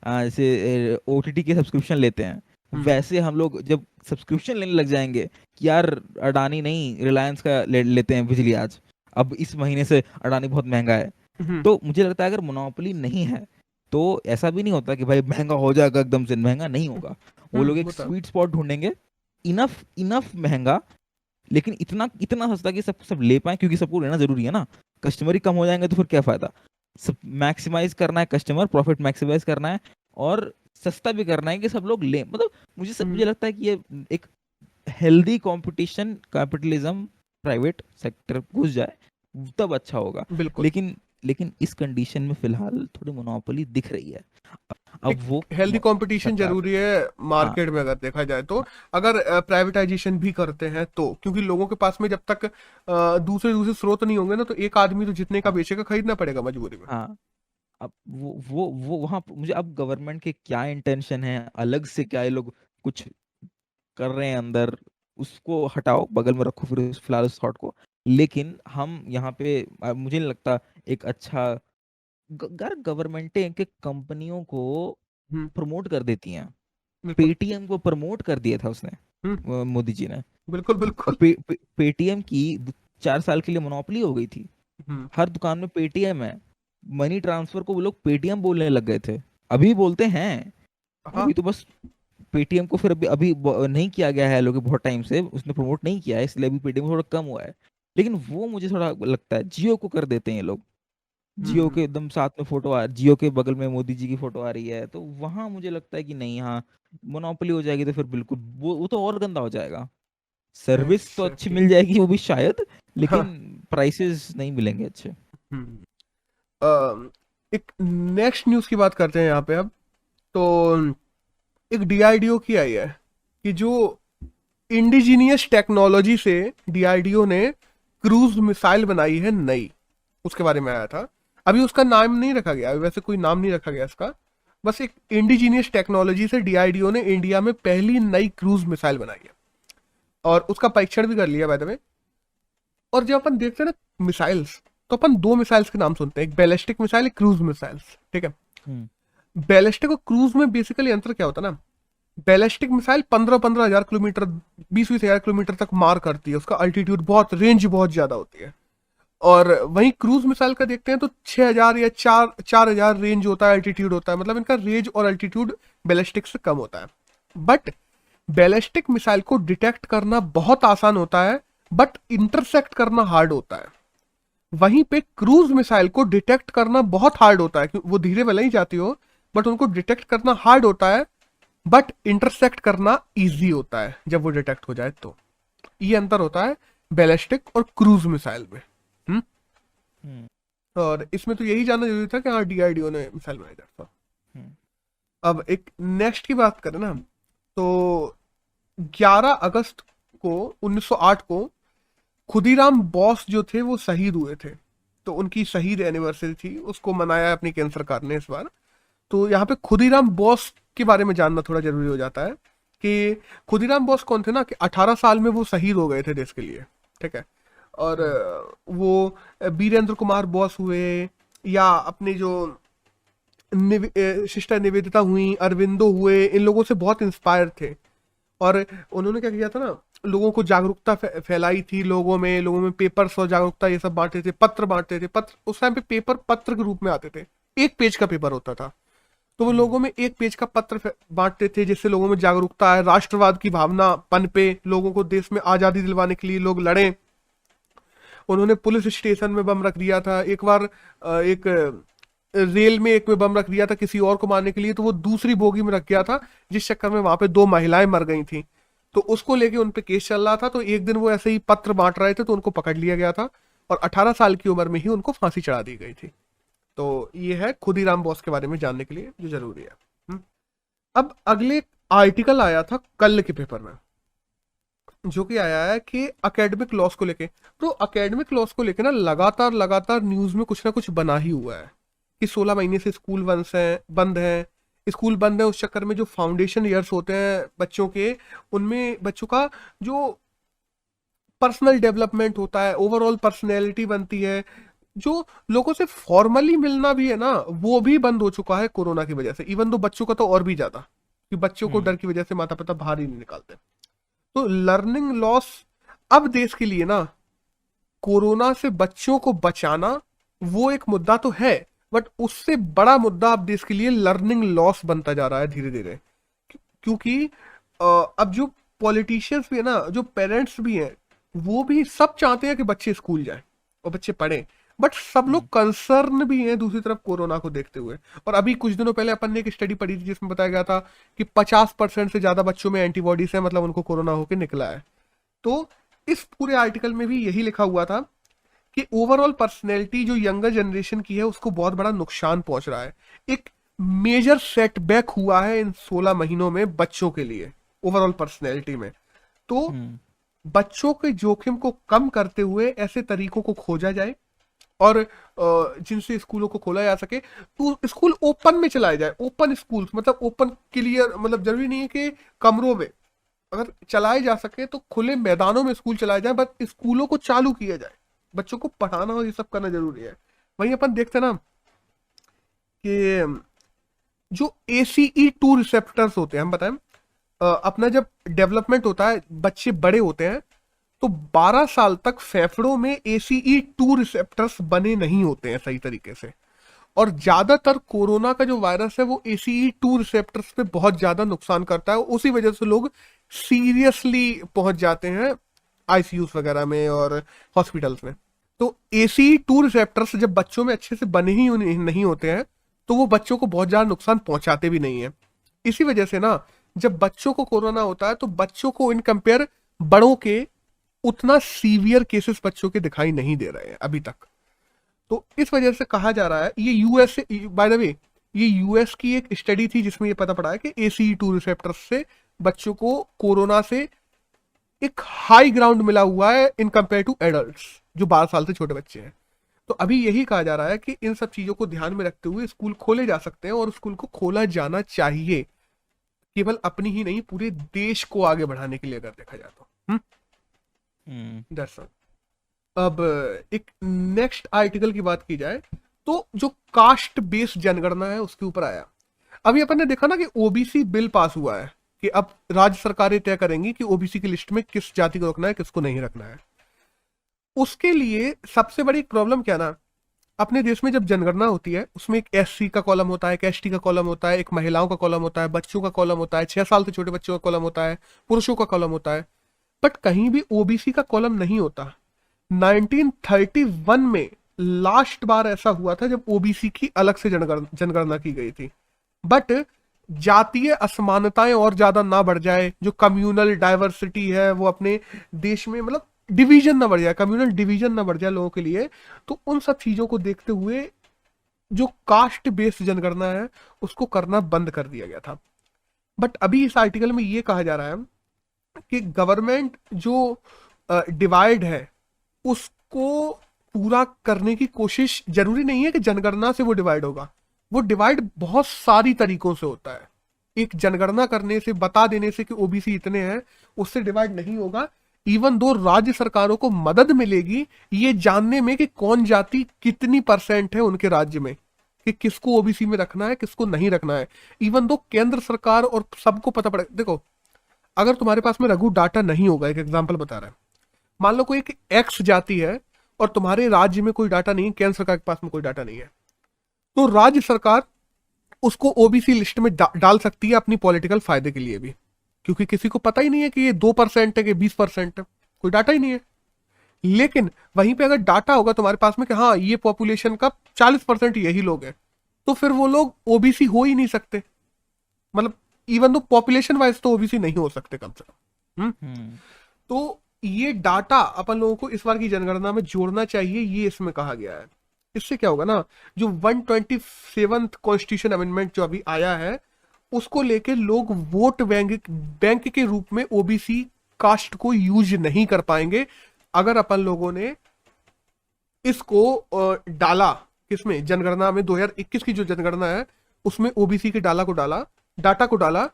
जैसे ओटीटी के सब्सक्रिप्शन लेते हैं, हम्म। वैसे हम लोग जब सब्सक्रिप्शन लेने लग जाएंगे कि यार अडानी नहीं रिलायंस का लेते हैं बिजली आज, अब इस महीने से अडानी बहुत महंगा है। हम्म। तो मुझे लगता है अगर मोनोपोली नहीं है तो ऐसा भी नहीं होता कि भाई महंगा हो जाएगा, एकदम से महंगा नहीं होगा। वो लोग एक होता। स्वीट स्पॉट ढूंढेंगे, इनफ इनफ महंगा लेकिन इतना इतना सस्ता कि सब सब ले पाए, क्योंकि सबको लेना जरूरी है ना। कस्टमर ही कम हो जाएंगे तो फिर क्या फायदा। सब मैक्सिमाइज करना है, कस्टमर प्रॉफिट मैक्सिमाइज करना है, और सस्ता भी करना है कि सब लोग लें। मतलब हम्म, मुझे लगता है कि ये एक healthy competition, capitalism, private sector घुस जाए तब अच्छा होगा। बिल्कुल। लेकिन लेकिन इस कंडीशन में फिलहाल थोड़ी मोनोपोली दिख रही है। अब एक वो हेल्दी कंपटीशन सरकार। जरूरी है हाँ मार्केट में अगर देखा जाए तो। अगर प्राइवेटाइजेशन भी करते हैं तो, क्योंकि लोगों के पास में जब तक दूसरे दूसरे स्रोत नहीं होंगे ना, तो एक आदमी तो जितने का हाँ बेचेगा खरीदना पड़ेगा मजबूरी में। हाँ। अब वो वहां मुझे अब गवर्नमेंट के क्या इंटेंशन है, अलग से क्या ये लोग कुछ कर रहे हैं अंदर, उसको हटाओ, बगल में रखो फिर फिलहाल उस थॉट को। लेकिन हम यहाँ पे मुझे नहीं लगता एक अच्छा यार गवर्नमेंटें के कंपनियों को हम्म। प्रमोट कर देती हैं। बिल्कुल। पेटीएम को प्रमोट कर दिया था उसने, हम्म। मोदी जी ने। बिल्कुल और बिल्कुल। पेटीएम की 4 साल के लिए मोनोपोली हो गई थी। हम्म। हर दुकान में पेटीएम है। मनी ट्रांसफर को वो लोग पेटीएम बोलने लग गए थे। अभी बोलते हैं। हाँ। अभी तो बस पेटीएम को फिर अभी अभी नहीं किया गया है लोग बहुत टाइम से, उसने प्रमोट नहीं किया है, इसलिए अभी पेटीएम थोड़ा कम हुआ है। लेकिन वो मुझे थोड़ा लगता है जियो को कर देते हैं ये लोग। जियो हम्म। के एकदम साथ में फोटो जियो के बगल में मोदी जी की फोटो आ रही है, तो वहां मुझे लगता है कि नहीं, हाँ मोनोपोली हो जाएगी तो फिर बिल्कुल वो तो और गंदा हो जाएगा। सर्विस तो अच्छी एग्जैक्टली। मिल जाएगी वो भी शायद, हाँ। लेकिन प्राइसेस नहीं मिलेंगे अच्छे। हम्म। एक नेक्स्ट न्यूज़ की बात करते हैं यहाँ पे अब। तो एक डीआरडीओ की आई है कि जो इंडिजीनियस टेक्नोलॉजी से डीआरडीओ ने क्रूज मिसाइल बनाई है नई, उसके बारे में आया था। अभी उसका नाम नहीं रखा गया, अभी वैसे कोई नाम नहीं रखा गया इसका। बस एक इंडिजीनियस टेक्नोलॉजी से डीआरडीओ ने इंडिया में पहली नई क्रूज मिसाइल बनाई है, और उसका परीक्षण भी कर लिया बाय द वे। और जब अपन देखते हैं ना मिसाइल्स, तो अपन दो मिसाइल्स के नाम सुनते हैं, एक बैलिस्टिक मिसाइल, एक क्रूज मिसाइल्स, ठीक है। हम्म बैलिस्टिक और क्रूज में बेसिकली अंतर क्या होता है ना, बैलिस्टिक मिसाइल 15,000 किलोमीटर, 20,000 किलोमीटर तक मार करती है, उसका अल्टीट्यूड बहुत, रेंज बहुत ज्यादा होती है। और वहीं क्रूज मिसाइल का देखते हैं तो 6,000 या 4,000 रेंज होता है, अल्टीट्यूड होता है, मतलब इनका रेंज और अल्टीट्यूड बैलिस्टिक से कम होता है। बट बैलिस्टिक मिसाइल को डिटेक्ट करना बहुत आसान होता है, बट इंटरसेक्ट करना हार्ड होता है। वहीं पे क्रूज मिसाइल को डिटेक्ट करना बहुत हार्ड होता है, वो धीरे भले ही जाती हो, बट उनको डिटेक्ट करना हार्ड होता है, बट इंटरसेक्ट करना इजी होता है जब वो डिटेक्ट हो जाए तो। ये अंतर होता है बैलिस्टिक और क्रूज मिसाइल में। हम्म। हम्म और इसमें तो यही जानना जरूरी था कि हाँ डीआरडीओ ने मिसाइल बनाई था। हम्म अब एक नेक्स्ट की बात करें ना, तो 11 अगस्त को 1908 को खुदीराम बोस जो थे वो शहीद हुए थे। तो उनकी शहीद एनिवर्सरी थी, उसको मनाया अपनी केंद्र सरकार ने इस बार। तो यहाँ पे खुदीराम बोस के बारे में जानना थोड़ा जरूरी हो जाता है कि खुदीराम बोस कौन थे ना, कि 18 साल में वो शहीद हो गए थे देश के लिए, ठीक है। और हम्म वो वीरेंद्र कुमार बोस हुए, या अपने जो सिस्टर निवेदिता हुई, अरविंदो हुए, इन लोगों से बहुत इंस्पायर थे। और उन्होंने क्या किया था ना, लोगों को जागरूकता फैलाई थी, लोगों में पेपर्स और जागरूकता ये सब बांटे थे, पत्र बांटते थे। पत्र उस टाइम पे पेपर पत्र के रूप में आते थे, एक पेज का पेपर होता था। तो वो हम्म लोगों में एक पेज का पत्र बांटते थे, जिससे लोगों में जागरूकता आए, राष्ट्रवाद की भावना पनपे, लोगों को देश में आजादी दिलवाने के लिए लोग लड़े। उन्होंने पुलिस स्टेशन में बम रख दिया था एक बार, एक रेल में एक में बम रख दिया था किसी और को मारने के लिए, तो वो दूसरी बोगी में रख गया था, जिस चक्कर में वहां पे 2 महिलाएं मर गई थी। तो उसको लेके उन पे केस चल रहा था। तो एक दिन वो ऐसे ही पत्र बांट रहे थे, तो उनको पकड़ लिया गया था, और 18 साल की उम्र में ही उनको फांसी चढ़ा दी गई थी। तो ये है खुदीराम बोस के बारे में जानने के लिए जो जरूरी है। हम्म। अब अगले आर्टिकल आया था कल के पेपर में, जो कि आया है कि एकेडमिक लॉस को लेके। तो एकेडमिक लॉस को लेके ना लगातार लगातार न्यूज में कुछ ना कुछ बना ही हुआ है कि 16 महीने से स्कूल बंद हैं। स्कूल बंद है, उस चक्कर में जो फाउंडेशन ईयर्स होते हैं बच्चों के, उनमें बच्चों का जो पर्सनल डेवलपमेंट होता है, ओवरऑल पर्सनैलिटी बनती है, जो लोगों से फॉर्मली मिलना भी है ना, वो भी बंद हो चुका है कोरोना की वजह से। इवन तो बच्चों का तो और भी ज्यादा, कि बच्चों को हम्म डर की वजह से माता पिता बाहर ही नहीं निकालते। तो लर्निंग लॉस अब देश के लिए ना, कोरोना से बच्चों को बचाना वो एक मुद्दा तो है, बट उससे बड़ा मुद्दा अब देश के लिए लर्निंग लॉस बनता जा रहा है धीरे धीरे। क्योंकि अब जो पॉलिटिशियंस भी है ना, जो पेरेंट्स भी हैं, वो भी सब चाहते हैं कि बच्चे स्कूल जाएं और बच्चे पढ़ें, बट सब लोग हम्म कंसर्न भी हैं दूसरी तरफ कोरोना को देखते हुए। और अभी कुछ दिनों पहले अपन ने एक स्टडी पढ़ी थी जिसमें बताया गया था कि 50% से ज्यादा बच्चों में एंटीबॉडीज है, मतलब उनको कोरोना होकर निकला है। तो इस पूरे आर्टिकल में भी यही लिखा हुआ था कि ओवरऑल पर्सनैलिटी जो यंगर जनरेशन की है उसको बहुत बड़ा नुकसान पहुंच रहा है। एक मेजर सेटबैक हुआ है इन 16 महीनों में बच्चों के लिए ओवरऑल पर्सनैलिटी में। तो हम्म बच्चों के जोखिम को कम करते हुए ऐसे तरीकों को खोजा जाए और जिनसे स्कूलों को खोला जा सके, तो स्कूल ओपन में चलाए जाए। ओपन स्कूल मतलब ओपन क्लियर, मतलब जरूरी नहीं है कि कमरों में, अगर चलाए जा सके तो खुले मैदानों में स्कूल चलाए जाए, बट स्कूलों को चालू किया जाए। बच्चों को पढ़ाना और ये सब करना जरूरी है। वहीं अपन देखते हैं ना कि जो ACE2 रिसेप्टर्स होते हैं, हम बताएं अपना जब डेवलपमेंट होता है, बच्चे बड़े होते हैं तो 12 साल तक फेफड़ों में ACE2 रिसेप्टर्स बने नहीं होते हैं सही तरीके से। और ज्यादातर कोरोना का जो वायरस है वो ACE2 रिसेप्टर्स पे बहुत ज्यादा नुकसान करता है, उसी वजह से लोग सीरियसली पहुंच जाते हैं ICUs वगैरह में और हॉस्पिटल्स में। तो ACE2 रिसेप्टर्स जब बच्चों में अच्छे से बने ही नहीं होते हैं तो वो बच्चों को बहुत ज्यादा नुकसान पहुंचाते भी नहीं है। इसी वजह से ना जब बच्चों को कोरोना होता है तो बच्चों को इन कंपेयर बड़ों के उतना सीवियर केसेस बच्चों के दिखाई नहीं दे रहे हैं अभी तक। तो इस वजह से कहा जा रहा है, ये यूएस, बाय द वे ये यूएस की एक स्टडी थी जिसमें ये पता पड़ा है कि ACE2 रिसेप्टर्स से बच्चों को कोरोना से एक हाई ग्राउंड मिला हुआ है इन कंपेयर टू एडल्ट्स जो 12 साल से छोटे बच्चे हैं। तो अभी यही कहा जा रहा है कि इन सब चीजों को ध्यान में रखते हुए स्कूल खोले जा सकते हैं और स्कूल को खोला जाना चाहिए, केवल अपनी ही नहीं पूरे देश को आगे बढ़ाने के लिए अगर देखा जाए तो। हम्म दरअसल अब एक नेक्स्ट आर्टिकल की बात की जाए तो जो कास्ट बेस्ड जनगणना है उसके ऊपर आया। अभी अपन ने देखा ना कि OBC बिल पास हुआ है कि अब राज्य सरकारें तय करेंगी कि OBC की लिस्ट में किस जाति को रखना है किसको नहीं रखना है। उसके लिए सबसे बड़ी प्रॉब्लम क्या ना, अपने देश में जब जनगणना होती है उसमें एक SC का कॉलम होता है, एक ST का कॉलम होता है, एक महिलाओं का कॉलम होता है, बच्चों का कॉलम होता है, 6 साल से छोटे बच्चों का कॉलम होता है, पुरुषों का कॉलम होता है, बट कहीं भी OBC का कॉलम नहीं होता। 1931 में लास्ट बार ऐसा हुआ था जब OBC की अलग से जनगणना की गई थी। बट जातीय असमानताएं और ज्यादा ना बढ़ जाए, जो कम्युनल डाइवर्सिटी है वो अपने देश में, मतलब डिवीजन ना बढ़ जाए, कम्युनल डिवीजन ना बढ़ जाए लोगों के लिए, तो उन सब चीजों को देखते हुए जो कास्ट बेस्ड जनगणना है उसको करना बंद कर दिया गया था। बट अभी इस आर्टिकल में ये कहा जा रहा है कि गवर्नमेंट जो डिवाइड है उसको पूरा करने की कोशिश, जरूरी नहीं है कि जनगणना से वो डिवाइड होगा, वो डिवाइड बहुत सारी तरीकों से होता है। एक जनगणना करने से, बता देने से कि OBC इतने हैं, उससे डिवाइड नहीं होगा। इवन दो राज्य सरकारों को मदद मिलेगी ये जानने में कि कौन जाति कितनी % है उनके राज्य में, कि किसको OBC में रखना है किसको नहीं रखना है। इवन दो केंद्र सरकार और सबको पता पड़े। देखो अगर तुम्हारे पास में रघु डाटा नहीं होगा, एक एग्जांपल बता रहा है, मान लो कोई एक X जाति है और तुम्हारे राज्य में कोई डाटा नहीं है, केंद्र सरकार के पास में कोई डाटा नहीं है, तो राज्य सरकार उसको OBC लिस्ट में डाल सकती है अपनी पॉलिटिकल फायदे के लिए भी, क्योंकि किसी को पता ही नहीं है कि ये 2% है कि 20% है, कोई डाटा ही नहीं है। लेकिन वहीं पे अगर डाटा होगा तुम्हारे पास में कि हाँ ये पॉपुलेशन का 40% यही लोग हैं, तो फिर वो लोग OBC हो ही नहीं सकते। मतलब इवन दो पॉपुलेशन वाइज तो OBC नहीं हो सकते कम से कम। तो ये डाटा अपन लोगों को इस बार की जनगणना में जोड़ना चाहिए, ये इसमें कहा गया है। इससे क्या होगा ना, जो 127th कॉन्स्टिट्यूशन अमेंडमेंट जो अभी आया है उसको लेके लोग वोट बैंक के रूप में OBC कास्ट को यूज नहीं कर पाएंगे अगर अपन लोगों ने इसको डाला किसमें, जनगणना में 2021 की जो जनगणना है उसमें OBC के डाटा को डाला,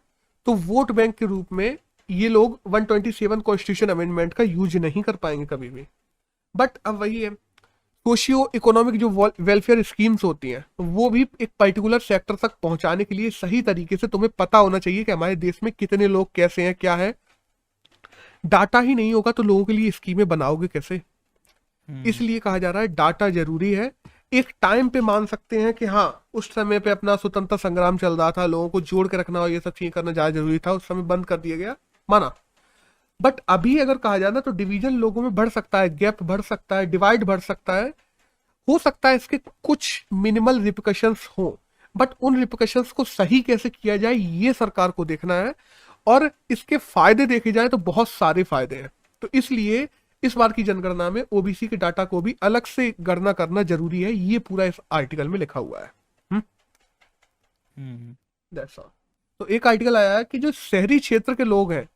तो वोट बैंक के रूप में ये लोग 127 कॉन्स्टिट्यूशन अमेंडमेंट का यूज नहीं कर पाएंगे कभी भी। बट अब वही है, सोशियो इकोनॉमिक जो वेलफेयर स्कीम्स होती हैं वो भी एक पर्टिकुलर सेक्टर तक पहुंचाने के लिए सही तरीके से तुम्हें पता होना चाहिए कि हमारे देश में कितने लोग कैसे हैं क्या है। डाटा ही नहीं होगा तो लोगों के लिए स्कीमें बनाओगे कैसे। इसलिए कहा जा रहा है डाटा जरूरी है। एक टाइम पे मान सकते हैं कि हाँ उस समय पे अपना स्वतंत्रता संग्राम चल रहा था, लोगों को जोड़ के रखना और ये सब चीजें करना ज्यादा जरूरी था, उस समय बंद कर दिया गया, माना। बट अभी अगर कहा जाए ना तो डिवीजन लोगों में बढ़ सकता है, गैप बढ़ सकता है, डिवाइड बढ़ सकता है, हो सकता है इसके कुछ मिनिमल रिpercussions हो, बट उन रिpercussions को सही कैसे किया जाए ये सरकार को देखना है। और इसके फायदे देखे जाए तो बहुत सारे फायदे हैं, तो इसलिए इस बार की जनगणना में ओबीसी के डाटा को भी अलग से गणना करना जरूरी है, ये पूरा इस आर्टिकल में लिखा हुआ है। हम्म That's all. तो एक आर्टिकल आया है कि जो शहरी क्षेत्र के लोग हैं,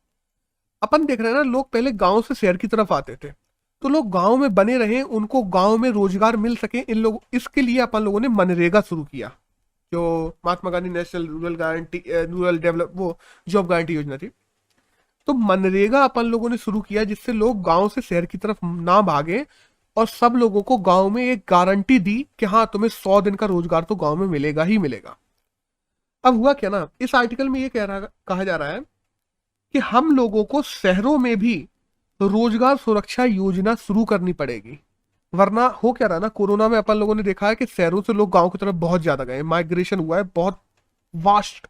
अपन देख रहे हैं ना, लोग पहले गांव से शहर की तरफ आते थे, तो लोग गांव में बने रहे, उनको गांव में रोजगार मिल सके, इन लोग इसके लिए अपन लोगों ने मनरेगा शुरू किया, जो Mahatma Gandhi national rural develop वो जॉब गारंटी योजना थी। तो मनरेगा अपन लोगों ने शुरू किया जिससे लोग गांव से शहर की तरफ ना भागे, और सब लोगों को गांव में एक गारंटी दी कि हाँ तुम्हें 100 दिन का रोजगार तो गांव में मिलेगा ही मिलेगा। अब हुआ क्या ना, इस आर्टिकल में ये कहा जा रहा है कि हम लोगों को शहरों में भी रोजगार सुरक्षा योजना शुरू करनी पड़ेगी, वरना हो क्या रहा ना, कोरोना में अपन लोगों ने देखा है कि शहरों से लोग गांव की तरफ बहुत ज्यादा गए, माइग्रेशन हुआ है बहुत वास्ट।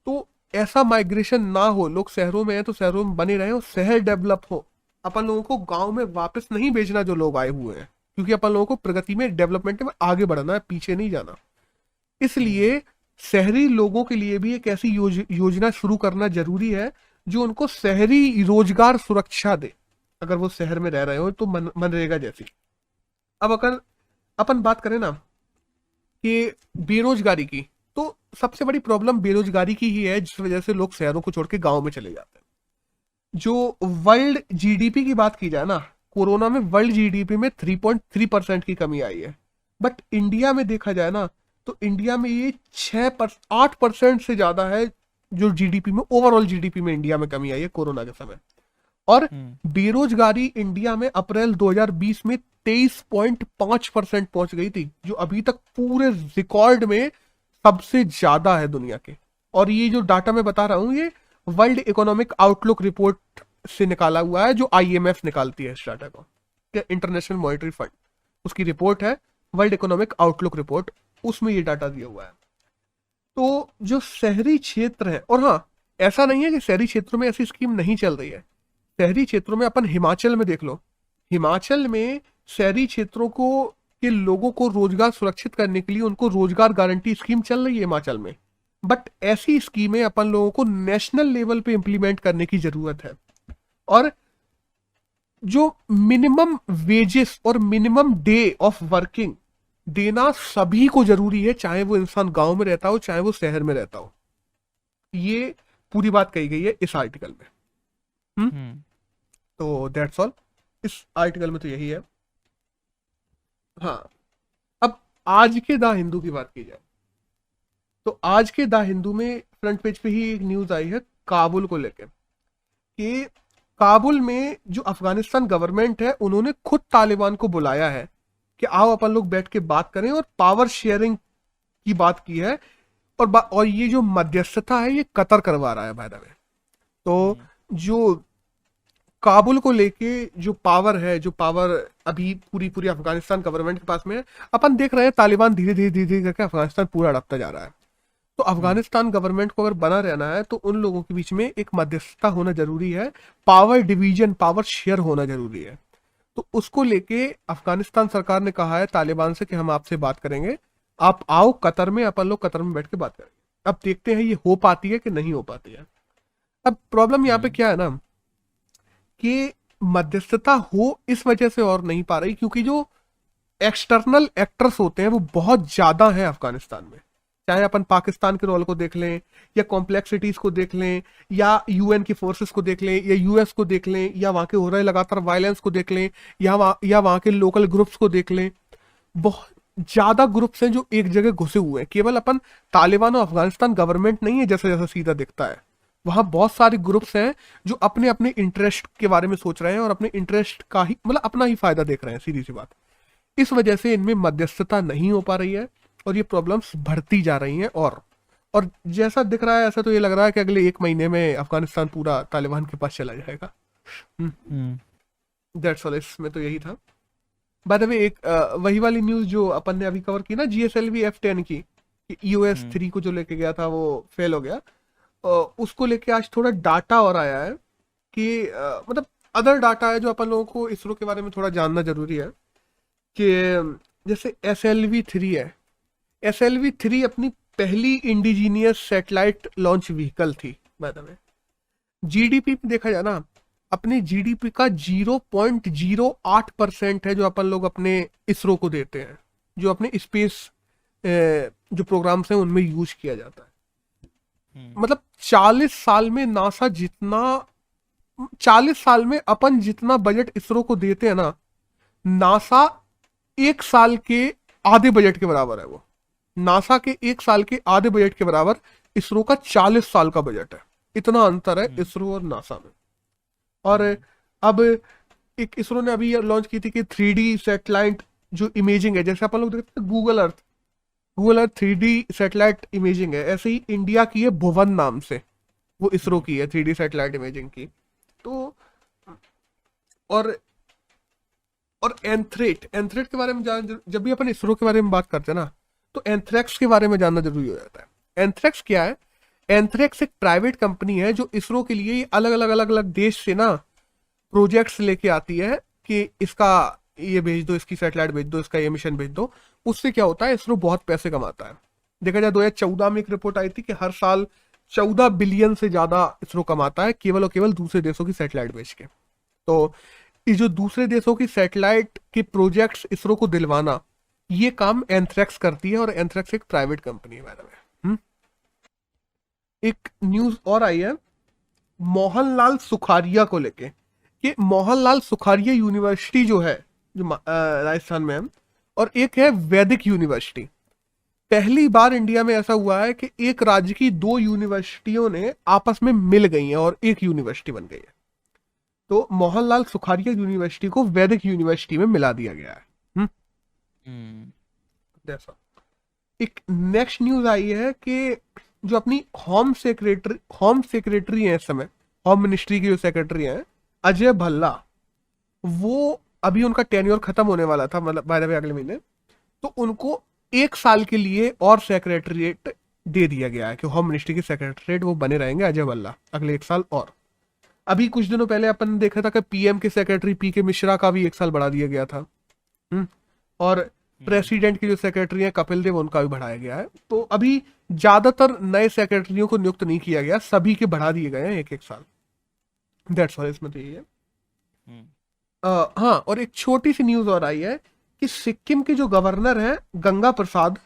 तो ऐसा माइग्रेशन ना हो, लोग शहरों में हैं तो शहरों में बने रहे और शहर डेवलप हो। अपन लोगों को गांव में वापस नहीं भेजना जो लोग आए हुए हैं, क्योंकि अपन लोगों को प्रगति में, डेवलपमेंट में आगे बढ़ना है, पीछे नहीं जाना। इसलिए शहरी लोगों के लिए भी एक ऐसी योजना शुरू करना जरूरी है जो उनको शहरी रोजगार सुरक्षा दे, अगर वो शहर में रह रहे हो तो मनरेगा जैसी। अब अगर अपन बात करें ना कि बेरोजगारी की, तो सबसे बड़ी प्रॉब्लम बेरोजगारी की ही है, जिस वजह से लोग शहरों को छोड़ के गांव में चले जाते हैं। जो वर्ल्ड जीडीपी की बात की जाए ना, कोरोना में वर्ल्ड जीडीपी में 3.3% की कमी आई है, बट इंडिया में देखा जाए ना तो इंडिया में ये 8% से ज्यादा है, जो जीडीपी में, ओवरऑल जीडीपी में इंडिया में कमी आई है कोरोना के समय। और बेरोजगारी इंडिया में अप्रैल 2020 में 23.5% पहुंच गई थी, जो अभी तक पूरे रिकॉर्ड में सबसे ज्यादा है दुनिया के। और ये जो डाटा मैं बता रहा हूं ये वर्ल्ड इकोनॉमिक आउटलुक रिपोर्ट से निकाला हुआ है, जो आईएमएफ निकालती है इस डाटा को, इंटरनेशनल मॉनेटरी फंड, उसकी रिपोर्ट है वर्ल्ड इकोनॉमिक आउटलुक रिपोर्ट, उसमें ये डाटा दिया हुआ है। तो जो शहरी क्षेत्र है, और हाँ ऐसा नहीं है कि शहरी क्षेत्रों में ऐसी स्कीम नहीं चल रही है, शहरी क्षेत्रों में अपन हिमाचल में देख लो, हिमाचल में शहरी क्षेत्रों को के लोगों को रोजगार सुरक्षित करने के लिए उनको रोजगार गारंटी स्कीम चल रही है हिमाचल में, बट ऐसी स्कीमें अपन लोगों को नेशनल लेवल पे इंप्लीमेंट करने की जरूरत है। और जो मिनिमम वेजेस और मिनिमम डे ऑफ वर्किंग देना सभी को जरूरी है, चाहे वो इंसान गांव में रहता हो चाहे वो शहर में रहता हो, ये पूरी बात कही गई है इस आर्टिकल में। तो दैट्स ऑल, इस आर्टिकल में तो यही है। हाँ, अब आज के द हिंदू की बात की जाए तो आज के द हिंदू में फ्रंट पेज पे ही एक न्यूज आई है काबुल को लेकर, कि काबुल में जो अफगानिस्तान गवर्नमेंट है उन्होंने खुद तालिबान को बुलाया है कि आओ अपन लोग बैठ के बात करें, और पावर शेयरिंग की बात की है। और ये जो मध्यस्थता है ये कतर करवा रहा है बाय द वे। तो जो काबुल को लेके जो पावर है, जो पावर अभी पूरी अफगानिस्तान गवर्नमेंट के पास में है, अपन देख रहे हैं तालिबान धीरे धीरे करके अफगानिस्तान पूरा हड़पता जा रहा है। तो अफगानिस्तान गवर्नमेंट को अगर बना रहना है तो उन लोगों के बीच में एक मध्यस्थता होना जरूरी है, पावर डिवीजन, पावर शेयर होना जरूरी है। तो उसको लेके अफगानिस्तान सरकार ने कहा है तालिबान से कि हम आपसे बात करेंगे, आप आओ कतर में, अपन लोग कतर में बैठ के बात करेंगे। अब देखते हैं ये हो पाती है कि नहीं हो पाती है। अब प्रॉब्लम यहाँ पे क्या है ना कि मध्यस्थता हो इस वजह से और नहीं पा रही क्योंकि जो एक्सटर्नल एक्टर्स होते हैं वो बहुत ज्यादा हैं अफगानिस्तान में, चाहे अपन पाकिस्तान के रोल को देख लें या कॉम्प्लेक्सिटीज को देख लें या यूएन की फोर्सेस को देख लें या यूएस को देख लें या वहां के हो रहे लगातार वायलेंस को देख लें या वहां के लोकल ग्रुप्स को देख लें। बहुत ज्यादा ग्रुप्स हैं जो एक जगह घुसे हुए हैं, केवल अपन तालिबान और अफगानिस्तान गवर्नमेंट नहीं है जैसा जैसा सीधा दिखता है, वहां बहुत सारे ग्रुप्स हैं जो अपने अपने इंटरेस्ट के बारे में सोच रहे हैं और अपने इंटरेस्ट का ही, मतलब अपना ही फायदा देख रहे हैं, सीधी सी बात। इस वजह से इनमें मध्यस्थता नहीं हो पा रही है और ये प्रॉब्लम्स बढ़ती जा रही हैं। और जैसा दिख रहा है ऐसा तो ये लग रहा है कि अगले 1 महीने में अफगानिस्तान पूरा तालिबान के पास चला जाएगा। दैट्स ऑल, इसमें तो यही था। बाय द वे एक वही वाली न्यूज जो अपन ने अभी कवर की ना GSLV F10 की, EOS 3 को जो लेके गया था वो फेल हो गया, उसको लेके आज थोड़ा डाटा और आया है कि मतलब अदर डाटा है जो अपन लोगों को इसरो के बारे में थोड़ा जानना जरूरी है कि जैसे SLV-3 है। SLV-3 अपनी पहली इंडिजीनियस सैटेलाइट लॉन्च व्हीकल थी बाय द वे। जीडीपी में देखा जाए ना, अपने जीडीपी का 0.08% है जो अपन लोग अपने इसरो को देते हैं, जो अपने स्पेस जो प्रोग्राम्स हैं उनमें यूज किया जाता है। मतलब 40 साल में नासा जितना 40 साल में अपन जितना बजट इसरो को देते हैं ना, नासा एक साल के आधे बजट के बराबर है। वो नासा के एक साल के आधे बजट के बराबर इसरो का 40 साल का बजट है। इतना अंतर है इसरो और नासा में। और अब एक इसरो ने अभी लॉन्च की थी कि 3D सैटेलाइट जो इमेजिंग है, जैसे अपन लोग देखते हैं Google Earth 3D satellite imaging है, ऐसे ही इंडिया की है भुवन नाम से, वो इसरो की है 3D सैटेलाइट इमेजिंग की। तो और एंथ्रेट के बारे में जब भी अपन इसरो के बारे में बात करते हैं ना, तो एंथ्रेक्स के बारे में जानना जरूरी हो जाता है। एंथ्रेक्स क्या है? एंथ्रेक्स एक प्राइवेट कंपनी है जो इसरो के लिए अलग अलग देश से ना प्रोजेक्ट्स लेके आती है कि इसका ये भेज दो, इसकी सैटेलाइट भेज दो, इसका ये मिशन भेज दो। उससे क्या होता है, इसरो बहुत पैसे कमाता है। देखा जाए 2014 में एक रिपोर्ट आई थी कि हर साल 14 बिलियन से ज्यादा इसरो कमाता है केवल और केवल दूसरे देशों की सैटेलाइट बेच के। तो ये जो दूसरे देशों की सैटेलाइट के प्रोजेक्ट्स इसरो को दिलवाना, ये काम एंथ्रेक्स करती है, और एंथ्रेक्स एक प्राइवेट कंपनी है बाय द वे। एक न्यूज और आई है मोहनलाल सुखाड़िया को लेके, कि मोहनलाल सुखाड़िया यूनिवर्सिटी जो है, जो राजस्थान में है, और एक है वैदिक यूनिवर्सिटी। पहली बार इंडिया में ऐसा हुआ है कि एक राज्य की दो यूनिवर्सिटियों ने आपस में मिल गई हैं और एक यूनिवर्सिटी बन गई है। तो मोहनलाल सुखाड़िया यूनिवर्सिटी को वैदिक यूनिवर्सिटी में मिला दिया गया है। जैसा एक नेक्स्ट न्यूज आई है कि जो अपनी होम सेक्रेटरी है इस समय, होम मिनिस्ट्री की जो सेक्रेटरी हैं, अजय भल्ला, वो अभी उनका टेन्योर खत्म होने वाला था, मतलब बाय द वे अगले महीने। तो उनको 1 साल के लिए और सेक्रेटरीट दे दिया गया है कि होम मिनिस्ट्री की सेक्रेटरीट वो बने रहेंगे अजय भल्ला अगले 1 साल और। अभी कुछ दिनों पहले अपन ने देखा था कि पीएम के सेक्रेटरी पीके मिश्रा का भी 1 साल बढ़ा दिया गया था। और प्रेसिडेंट की जो सेक्रेटरी है कपिल देव, उनका भी बढ़ाया गया है। तो अभी ज्यादातर नए सेक्रेटरियों को नियुक्त नहीं किया गया, सभी के बढ़ा दिए गए हैं 1-1 साल। दैट्स ऑल, इसमें तो यही है। हाँ, और एक छोटी सी न्यूज और आई है कि सिक्किम के जो गवर्नर हैं गंगा प्रसाद,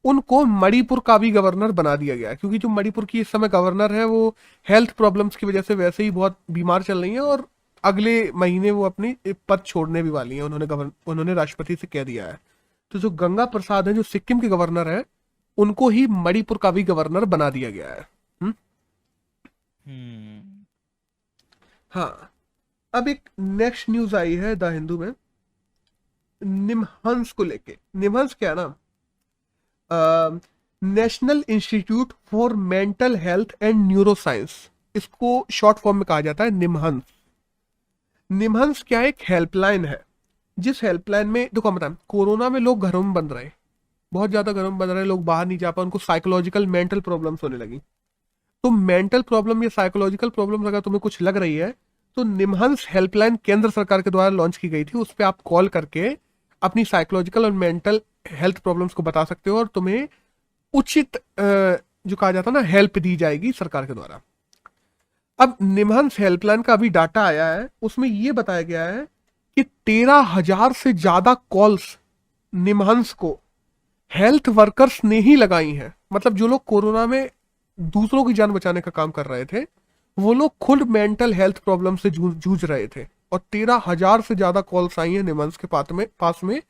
उनको मणिपुर का भी गवर्नर बना दिया गया है, क्योंकि जो मणिपुर की इस समय गवर्नर है वो हेल्थ प्रॉब्लम्स की वजह से वैसे ही बहुत बीमार चल रही हैं, और अगले महीने वो अपनी पद छोड़ने भी वाली हैं। उन्होंने राष्ट्रपति से कह दिया है। तो जो गंगा प्रसाद है, जो सिक्किम के गवर्नर है, उनको ही मणिपुर का भी गवर्नर बना दिया गया है। हाँ, अब एक नेक्स्ट न्यूज आई है द हिंदू में निमहंस को लेके। निमहंस क्या है ना, national institute for mental health and neuro science, इसको शॉर्ट फॉर्म में कहा जाता है निमहंस। निमहंस क्या है? एक हेल्पलाइन है, जिस हेल्पलाइन में देखो, बताएं, कोरोना में लोग घरों में बंद रहे, बहुत ज्यादा घरों में बंद रहे, लोग बाहर नहीं जा पाए, उनको साइकोलॉजिकल मेंटल प्रॉब्लम्स होने लगी। तो मेंटल प्रॉब्लम या साइकोलॉजिकल प्रॉब्लम अगर तुम्हें कुछ लग रही है, तो निमहंस हेल्पलाइन केंद्र सरकार के द्वारा लॉन्च की गई थी। उस पर आप कॉल करके अपनी साइकोलॉजिकल और मेंटल हेल्थ प्रॉब्लम्स को बता सकते हो, और तुम्हें उचित जो कहा जाता है ना, हेल्प दी जाएगी सरकार के द्वारा। अब निमहंस हेल्पलाइन का अभी डाटा आया है, उसमें यह बताया गया है कि 13,000 से ज्यादा कॉल्स निमहंस को हेल्थ वर्कर्स ने ही लगाई हैं। मतलब जो लोग कोरोना में दूसरों की जान बचाने का काम कर रहे थे, वो लोग खुद मेंटल हेल्थ प्रॉब्लम से जूझ रहे थे, और 13,000 से ज्यादा कॉल्स आई हैं निमहंस के पास में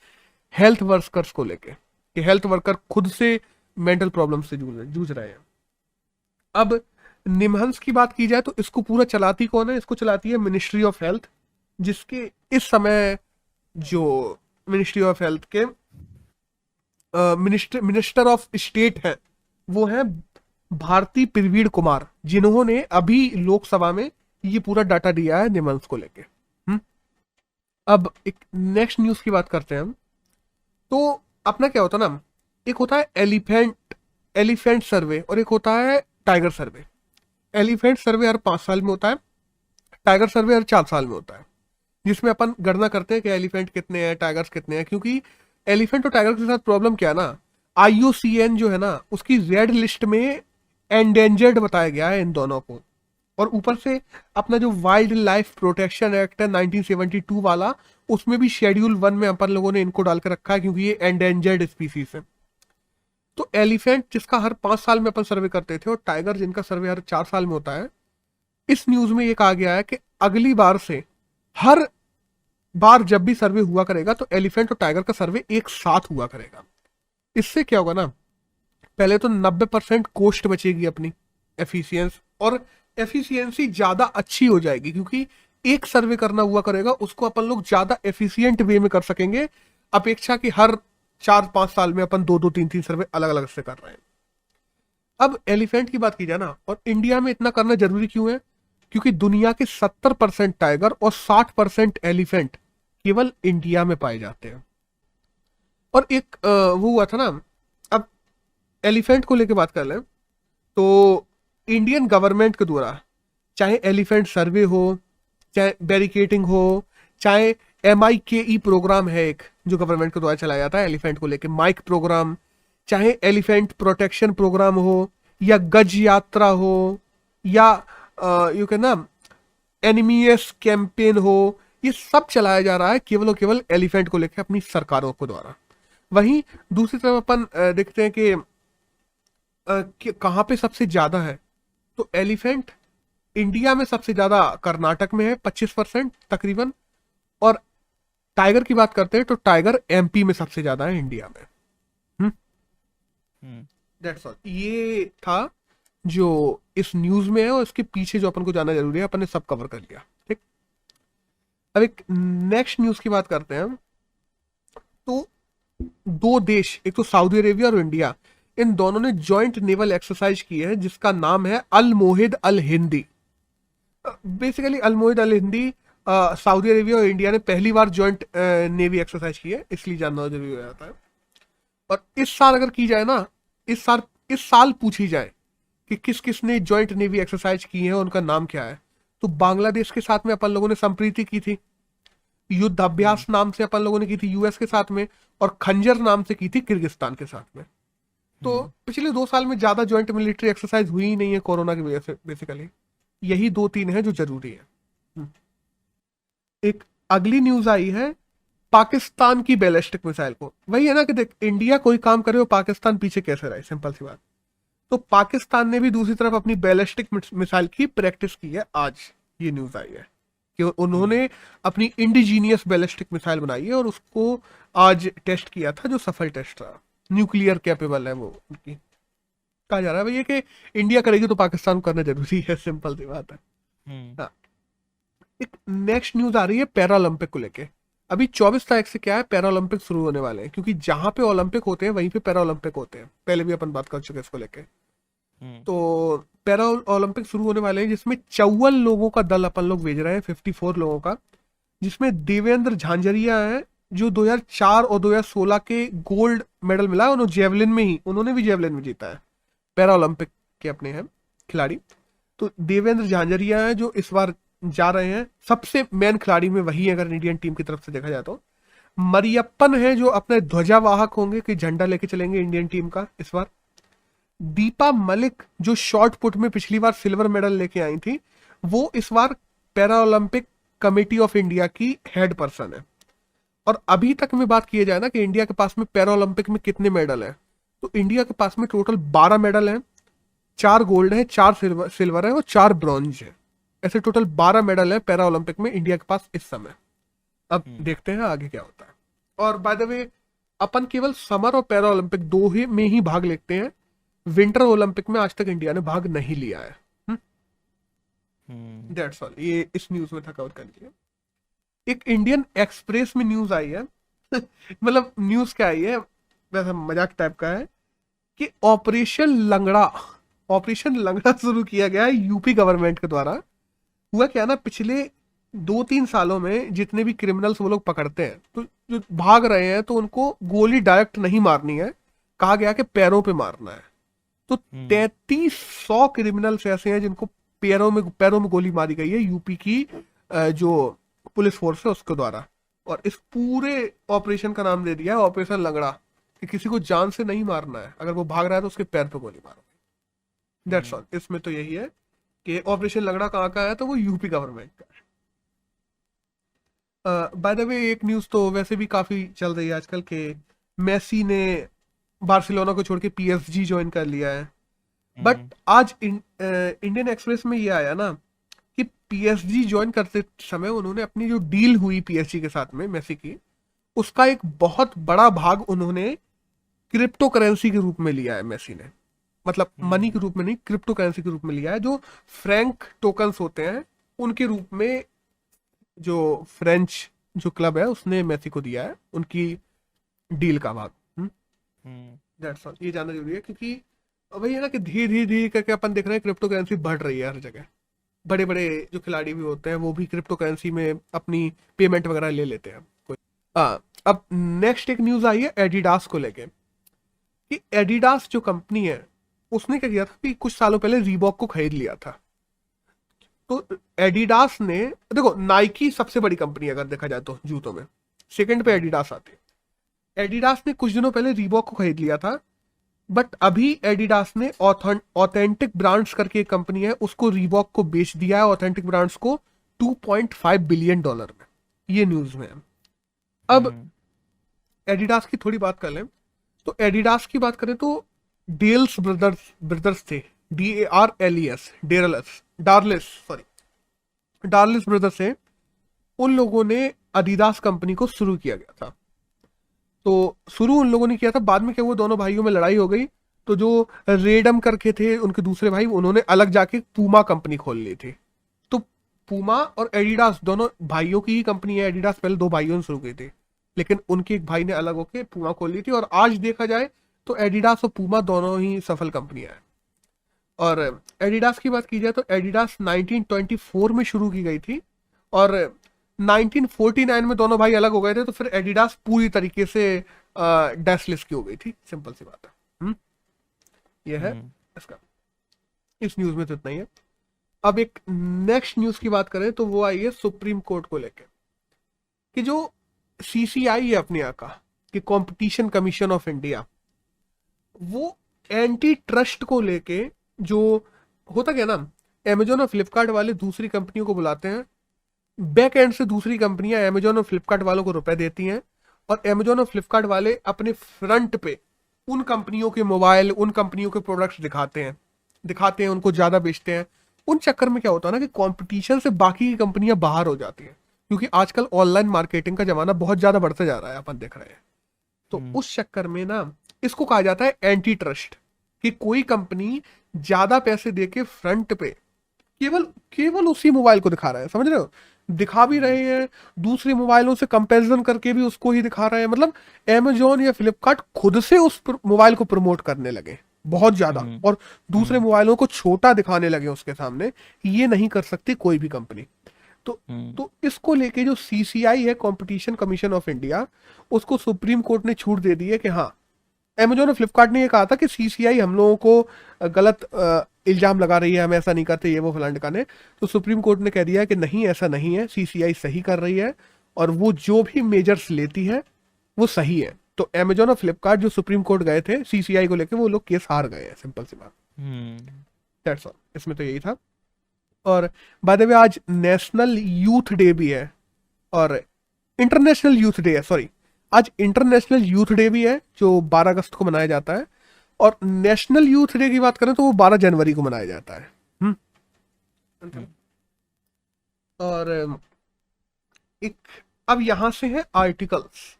हेल्थ वर्कर्स को लेके, कि हेल्थ वर्कर खुद से मेंटल प्रॉब्लम से जूझ रहे हैं। अब निमहंस की बात की जाए तो इसको पूरा चलाती कौन है? इसको चलाती है मिनिस्ट्री ऑफ हेल्थ, जिसके इस समय जो मिनिस्ट्री ऑफ हेल्थ के मिनिस्टर ऑफ स्टेट है वो है भारती प्रवीण कुमार, जिन्होंने अभी लोकसभा में ये पूरा डाटा दिया है निमहंस को लेके। अब एक नेक्स्ट न्यूज की बात करते हैं हम। तो अपना क्या होता है ना, एक होता है एलिफेंट सर्वे और एक होता है टाइगर सर्वे। एलिफेंट सर्वे हर 5 साल में होता है, टाइगर सर्वे हर 4 साल में होता है, जिसमें अपन गणना करते हैं कि एलिफेंट कितने हैं, टाइगर्स कितने हैं। क्योंकि एलिफेंट और टाइगर के साथ प्रॉब्लम क्या है ना, IUCN जो है ना उसकी रेड लिस्ट में एंडेंजर्ड बताया गया है इन दोनों को। और ऊपर से अपना जो वाइल्ड लाइफ प्रोटेक्शन एक्ट है 1972 वाला, उसमें भी शेड्यूल 1 में अपन लोगों ने इनको डाल के रखा है, क्योंकि ये एंडेंजर्ड स्पीसीज है। तो एलिफेंट जिसका हर 5 साल में अपन सर्वे करते थे, और टाइगर जिनका सर्वे हर 4 साल में होता है, इस न्यूज में ये कहा गया है कि अगली बार से हर बार जब भी सर्वे हुआ करेगा तो एलिफेंट और टाइगर का सर्वे एक साथ हुआ करेगा। इससे क्या होगा ना, पहले तो 90% कोस्ट बचेगी अपनी एफिशिएंस, और एफिशिएंसी ज्यादा अच्छी हो जाएगी, क्योंकि एक सर्वे करना हुआ करेगा, उसको अपन लोग ज्यादा एफिशिएंट वे में कर सकेंगे, अपेक्षा कि हर 4-5 साल में अपन 2-2 3-3 सर्वे अलग अलग से कर रहे हैं। अब एलिफेंट की बात की जाए ना, और इंडिया में इतना करना जरूरी क्यों है, क्योंकि दुनिया के 70% टाइगर और 60% एलिफेंट केवल इंडिया में पाए जाते हैं। और एक वो हुआ था ना, अब एलिफेंट को लेके बात कर लें तो इंडियन गवर्नमेंट के द्वारा, चाहे एलिफेंट सर्वे हो, चाहे बैरिकेटिंग हो, चाहे MIKE प्रोग्राम है एक जो गवर्नमेंट के द्वारा चलाया जाता है एलिफेंट को लेके, माइक प्रोग्राम, चाहे एलिफेंट प्रोटेक्शन प्रोग्राम हो, या गज यात्रा हो, या यू कैन ना एनिमीएस कैंपेन हो, ये सब चलाया जा रहा है केवल और केवल एलिफेंट को लेकर अपनी सरकारों के द्वारा। वहीं दूसरी तरफ अपन देखते हैं कि कहाँ पे सबसे ज्यादा है, तो एलिफेंट इंडिया में सबसे ज्यादा कर्नाटक में है 25% तकरीबन, और टाइगर की बात करते हैं तो टाइगर MP में सबसे ज्यादा है इंडिया में। That's all. ये था जो इस न्यूज में है, और इसके पीछे जो अपन को जानना जरूरी है अपन ने सब कवर कर लिया। ठीक, अब एक नेक्स्ट न्यूज की बात करते हैं। तो दो देश, एक तो सऊदी अरेबिया और इंडिया, इन दोनों ने जॉइंट नेवल एक्सरसाइज की है जिसका नाम है अल मोहिद अल हिंदी। बेसिकली अल मोहिद अल हिंदी सऊदी अरेबिया और इंडिया ने पहली बार जॉइंट नेवी एक्सरसाइज की है, इसलिए जानना जरूरी हो जाता है। और इस साल अगर की जाए ना, इस साल पूछी जाए कि किस किस ने जॉइंट नेवी एक्सरसाइज की है, उनका नाम क्या है, तो बांग्लादेश के साथ में अपन लोगों ने संप्रीति की थी, युद्धाभ्यास नाम से अपन लोगों ने की थी US के साथ में, और खंजर नाम से की थी किर्गिस्तान के साथ में। तो पिछले 2 साल में ज्यादा जॉइंट मिलिट्री एक्सरसाइज हुई ही नहीं है कोरोना की वजह से। बेसिकली यही 2-3 है जो जरूरी है। एक अगली न्यूज आई है पाकिस्तान की बैलिस्टिक मिसाइल को। वही है ना कि देख, इंडिया कोई काम करे और पाकिस्तान पीछे कैसे रहे, सिंपल सी बात। तो पाकिस्तान ने भी दूसरी तरफ अपनी बैलिस्टिक मिसाइल की प्रैक्टिस की है। आज ये न्यूज आई है कि उन्होंने अपनी इंडिजीनियस बैलिस्टिक मिसाइल बनाई है, और उसको आज टेस्ट किया था, जो सफल टेस्ट रहा। न्यूक्लियर कैपेबल है वो उनकी। कहा जा रहा है भैया कि इंडिया करेगी तो पाकिस्तान को करना जरूरी है, सिंपल सी बात है। हाँ। एक नेक्स्ट न्यूज आ रही है पैरा ओलंपिक को लेके। अभी 24 तारीख से क्या है, पैरा ओलंपिक शुरू होने वाले हैं, क्योंकि जहां पे ओलंपिक होते हैं वहीं पे पैरा ओलंपिक होते हैं। पहले भी अपन बात कर चुके हैं इसको लेके। तो पैरा ओलंपिक शुरू होने वाले हैं, जिसमें 54 लोगों का दल अपन लोग भेज रहे हैं, 54 लोगों का, जिसमें देवेंद्र झांझरिया है जो 2004 और 2016 के गोल्ड मेडल मिला है। उन्होंने भी जेवलिन में जीता है, पैरा ओलंपिक के अपने हैं खिलाड़ी। तो देवेंद्र झांझरिया है जो इस बार जा रहे हैं, सबसे मेन खिलाड़ी में वही है अगर इंडियन टीम की तरफ से देखा जाए तो। मरियप्पन है जो अपने ध्वजावाहक होंगे, कि झंडा लेके चलेंगे इंडियन टीम का इस बार। दीपा मलिक जो शॉर्ट पुट में पिछली बार सिल्वर मेडल लेके आई थी, वो इस बार para Olympic committee of India की हेड पर्सन है। और अभी तक में बात किया जाए ना कि इंडिया के पास में पैरा ओलंपिक में कितने मेडल है, तो इंडिया के पास में टोटल 12 मेडल है, 4 गोल्ड है, 4 सिल्वर है और 4 ब्रॉन्ज है। ऐसे टोटल 12 मेडल है पैरा ओलंपिक में इंडिया के पास इस समय। अब देखते हैं आगे क्या होता है। और बाय द वे, अपन केवल समर और पैरा ओलंपिक दो ही में ही भाग लेते हैं, विंटर ओलंपिक में आज तक इंडिया ने भाग नहीं लिया है। That's all. ये इस न्यूज में था, कवर कर लिया। एक इंडियन एक्सप्रेस में न्यूज आई है मतलब न्यूज क्या आई है, वैसा मजाक टाइप का है, कि ऑपरेशन लंगड़ा शुरू किया गया है यूपी गवर्नमेंट के द्वारा। हुआ क्या ना, पिछले 2-3 सालों में जितने भी क्रिमिनल्स वो लोग पकड़ते हैं, तो जो भाग रहे हैं तो उनको गोली डायरेक्ट नहीं मारनी है, कहा गया कि पैरों पे मारना है। तो 3300 क्रिमिनल्स ऐसे हैं जिनको पैरों में गोली मारी गई है यूपी की जो पुलिस फोर्स है उसके द्वारा। और इस पूरे ऑपरेशन का नाम दे दिया है ऑपरेशन लंगड़ा, कि किसी को जान से नहीं मारना है, अगर वो भाग रहा है तो उसके पैर पे गोली मारो। That's all. इसमें तो यही है कि ऑपरेशन लंगड़ा कहाँ का है, तो वो यूपी गवर्नमेंट का है। बाय द वे एक न्यूज तो वैसे भी काफी चल रही है आजकल के मेसी ने बार्सिलोना को छोड़ के पीएसजी ज्वाइन कर लिया है। बट आज इंडियन एक्सप्रेस में ये आया ना कि पीएसजी ज्वाइन करते समय उन्होंने अपनी जो डील हुई पीएसजी के साथ में मेसी की, उसका एक बहुत बड़ा भाग उन्होंने क्रिप्टो करेंसी के रूप में लिया है मेसी ने। मतलब मनी के रूप में नहीं, क्रिप्टो करेंसी के रूप में लिया है। जो फ्रैंक टोकन्स होते हैं उनके रूप में जो फ्रेंच जो क्लब है उसने मेसी को दिया है उनकी डील का भाग। That's all. ये जानना जरूरी है क्योंकि वही है ना कि धीरे धीरे धीरे करके अपन देख रहे हैं क्रिप्टो करेंसी बढ़ रही है हर जगह। बड़े बड़े जो खिलाड़ी भी होते हैं वो भी क्रिप्टो करेंसी में अपनी पेमेंट वगैरह ले लेते हैं कोई। अब नेक्स्ट एक न्यूज आई है एडिडास को लेके कि एडिडास जो कंपनी है उसने क्या किया था कि कुछ सालों पहले रीबॉक को खरीद लिया था। तो एडिडास ने, देखो नाइकी सबसे बड़ी कंपनी है अगर देखा जाए तो जूतों में, सेकंड पे एडिडास आती है। एडिडास ने कुछ दिनों पहले रीबॉक को खरीद लिया था, बट अभी एडिडास ने ऑथेंटिक ब्रांड्स करके एक कंपनी है उसको रीबॉक को बेच दिया है, ऑथेंटिक ब्रांड्स को $2.5 बिलियन में। ये न्यूज में है। अब एडिडास की थोड़ी बात कर लें तो एडिडास की बात करें तो डेल्स ब्रदर्स थे, डार्लिस ब्रदर्स से उन लोगों ने अडिडास कंपनी को शुरू किया गया था। तो शुरू उन लोगों ने किया था, बाद में क्या हुआ दोनों भाइयों में लड़ाई हो गई, तो जो रेडम करके थे उनके दूसरे भाई उन्होंने अलग जाके पूमा कंपनी खोल ली थी। तो पूमा और एडिडास दोनों भाइयों की ही कंपनी है। एडिडास पहले दो भाइयों ने शुरू की थी, लेकिन उनके एक भाई ने अलग होकर पूमा खोल ली थी। और आज देखा जाए तो एडिडास और पूमा दोनों ही सफल कंपनियां हैं। और एडिडास की बात की जाए तो एडिडास 1924 में शुरू की गई थी और 1949 में दोनों भाई अलग हो गए थे, तो फिर एडिडास पूरी तरीके से डैशलेस की हो गई थी। सिंपल सी बात है। ये है इसका। इस न्यूज में तो इतना ही है। अब एक नेक्स्ट न्यूज की बात करें तो वो आई है सुप्रीम कोर्ट को लेकर कि जो सीसीआई है अपने यहाँ का कि कंपटीशन कमीशन ऑफ इंडिया, वो एंटी ट्रस्ट को लेके जो होता क्या ना, अमेजोन और फ्लिपकार्ट वाले दूसरी कंपनियों को बुलाते हैं, बैक एंड से दूसरी कंपनियां अमेजोन और फ्लिपकार्ट वालों को रुपए देती हैं और अमेजोन और फ्लिपकार्ट वाले अपने फ्रंट पे उन कंपनियों के मोबाइल, उन कंपनियों के प्रोडक्ट्स दिखाते हैं, उनको ज्यादा बेचते हैं। उन चक्कर में क्या होता है ना कि कंपटीशन से बाकी की कंपनियां बाहर हो जाती हैं, क्योंकि आजकल ऑनलाइन मार्केटिंग का जमाना बहुत ज्यादा बढ़ते जा रहा है, अपन देख रहे हैं। तो उस चक्कर में ना इसको कहा जाता है एंटी ट्रस्ट, कि कोई कंपनी ज्यादा पैसे देके फ्रंट पे केवल उसी मोबाइल को दिखा रहा है, समझ रहे हो, दिखा भी रहे हैं, दूसरे मोबाइलों से कंपैरिजन करके भी उसको ही दिखा रहे हैं। मतलब अमेजोन या फ्लिपकार्ट खुद से उस मोबाइल को प्रमोट करने लगे बहुत ज्यादा, और दूसरे मोबाइलों को छोटा दिखाने लगे उसके सामने। ये नहीं कर सकती कोई भी कंपनी। तो इसको लेके जो सीसीआई है, कंपटीशन कमीशन ऑफ इंडिया, उसको सुप्रीम कोर्ट ने छूट दे दी है कि हाँ, अमेजोन और फ्लिपकार्ट ने ये कहा था कि सीसीआई हम लोगों को गलत इल्जाम लगा रही है, हम ऐसा नहीं करते, ये वो फलान ढिकाने। तो सुप्रीम कोर्ट ने कह दिया कि नहीं, ऐसा नहीं है, सीसीआई सही कर रही है और वो जो भी मेजर्स लेती है वो सही है। तो अमेजोन और फ्लिपकार्ट जो सुप्रीम कोर्ट गए थे सीसीआई को लेके, वो लोग केस हार गए हैं। सिंपल सी बात। That's all. इसमें तो यही था। और बाय द वे आज नेशनल यूथ डे भी है और इंटरनेशनल यूथ डे है, सॉरी, आज इंटरनेशनल यूथ डे भी है जो 12 अगस्त को मनाया जाता है। और नेशनल यूथ डे की बात करें तो वो 12 जनवरी को मनाया जाता है। और एक अब यहां से है आर्टिकल्स।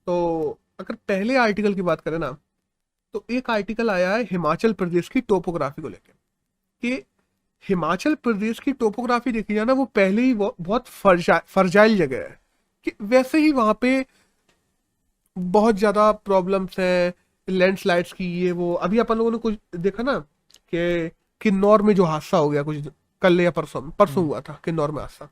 तो अगर पहले आर्टिकल की बात करें ना, तो एक आर्टिकल आया है हिमाचल प्रदेश की टोपोग्राफी को लेकर कि हिमाचल प्रदेश की टोपोग्राफी देखी जाए ना, वो पहले ही बहुत फर्जाइल जगह है, कि वैसे ही वहां पे बहुत ज्यादा प्रॉब्लम्स हैं, लैंडस्लाइड्स की, ये वो। अभी अपन लोगों ने कुछ देखा ना कि किन्नौर में जो हादसा हो गया, कुछ कल या परसों हुआ था किन्नौर में हादसा,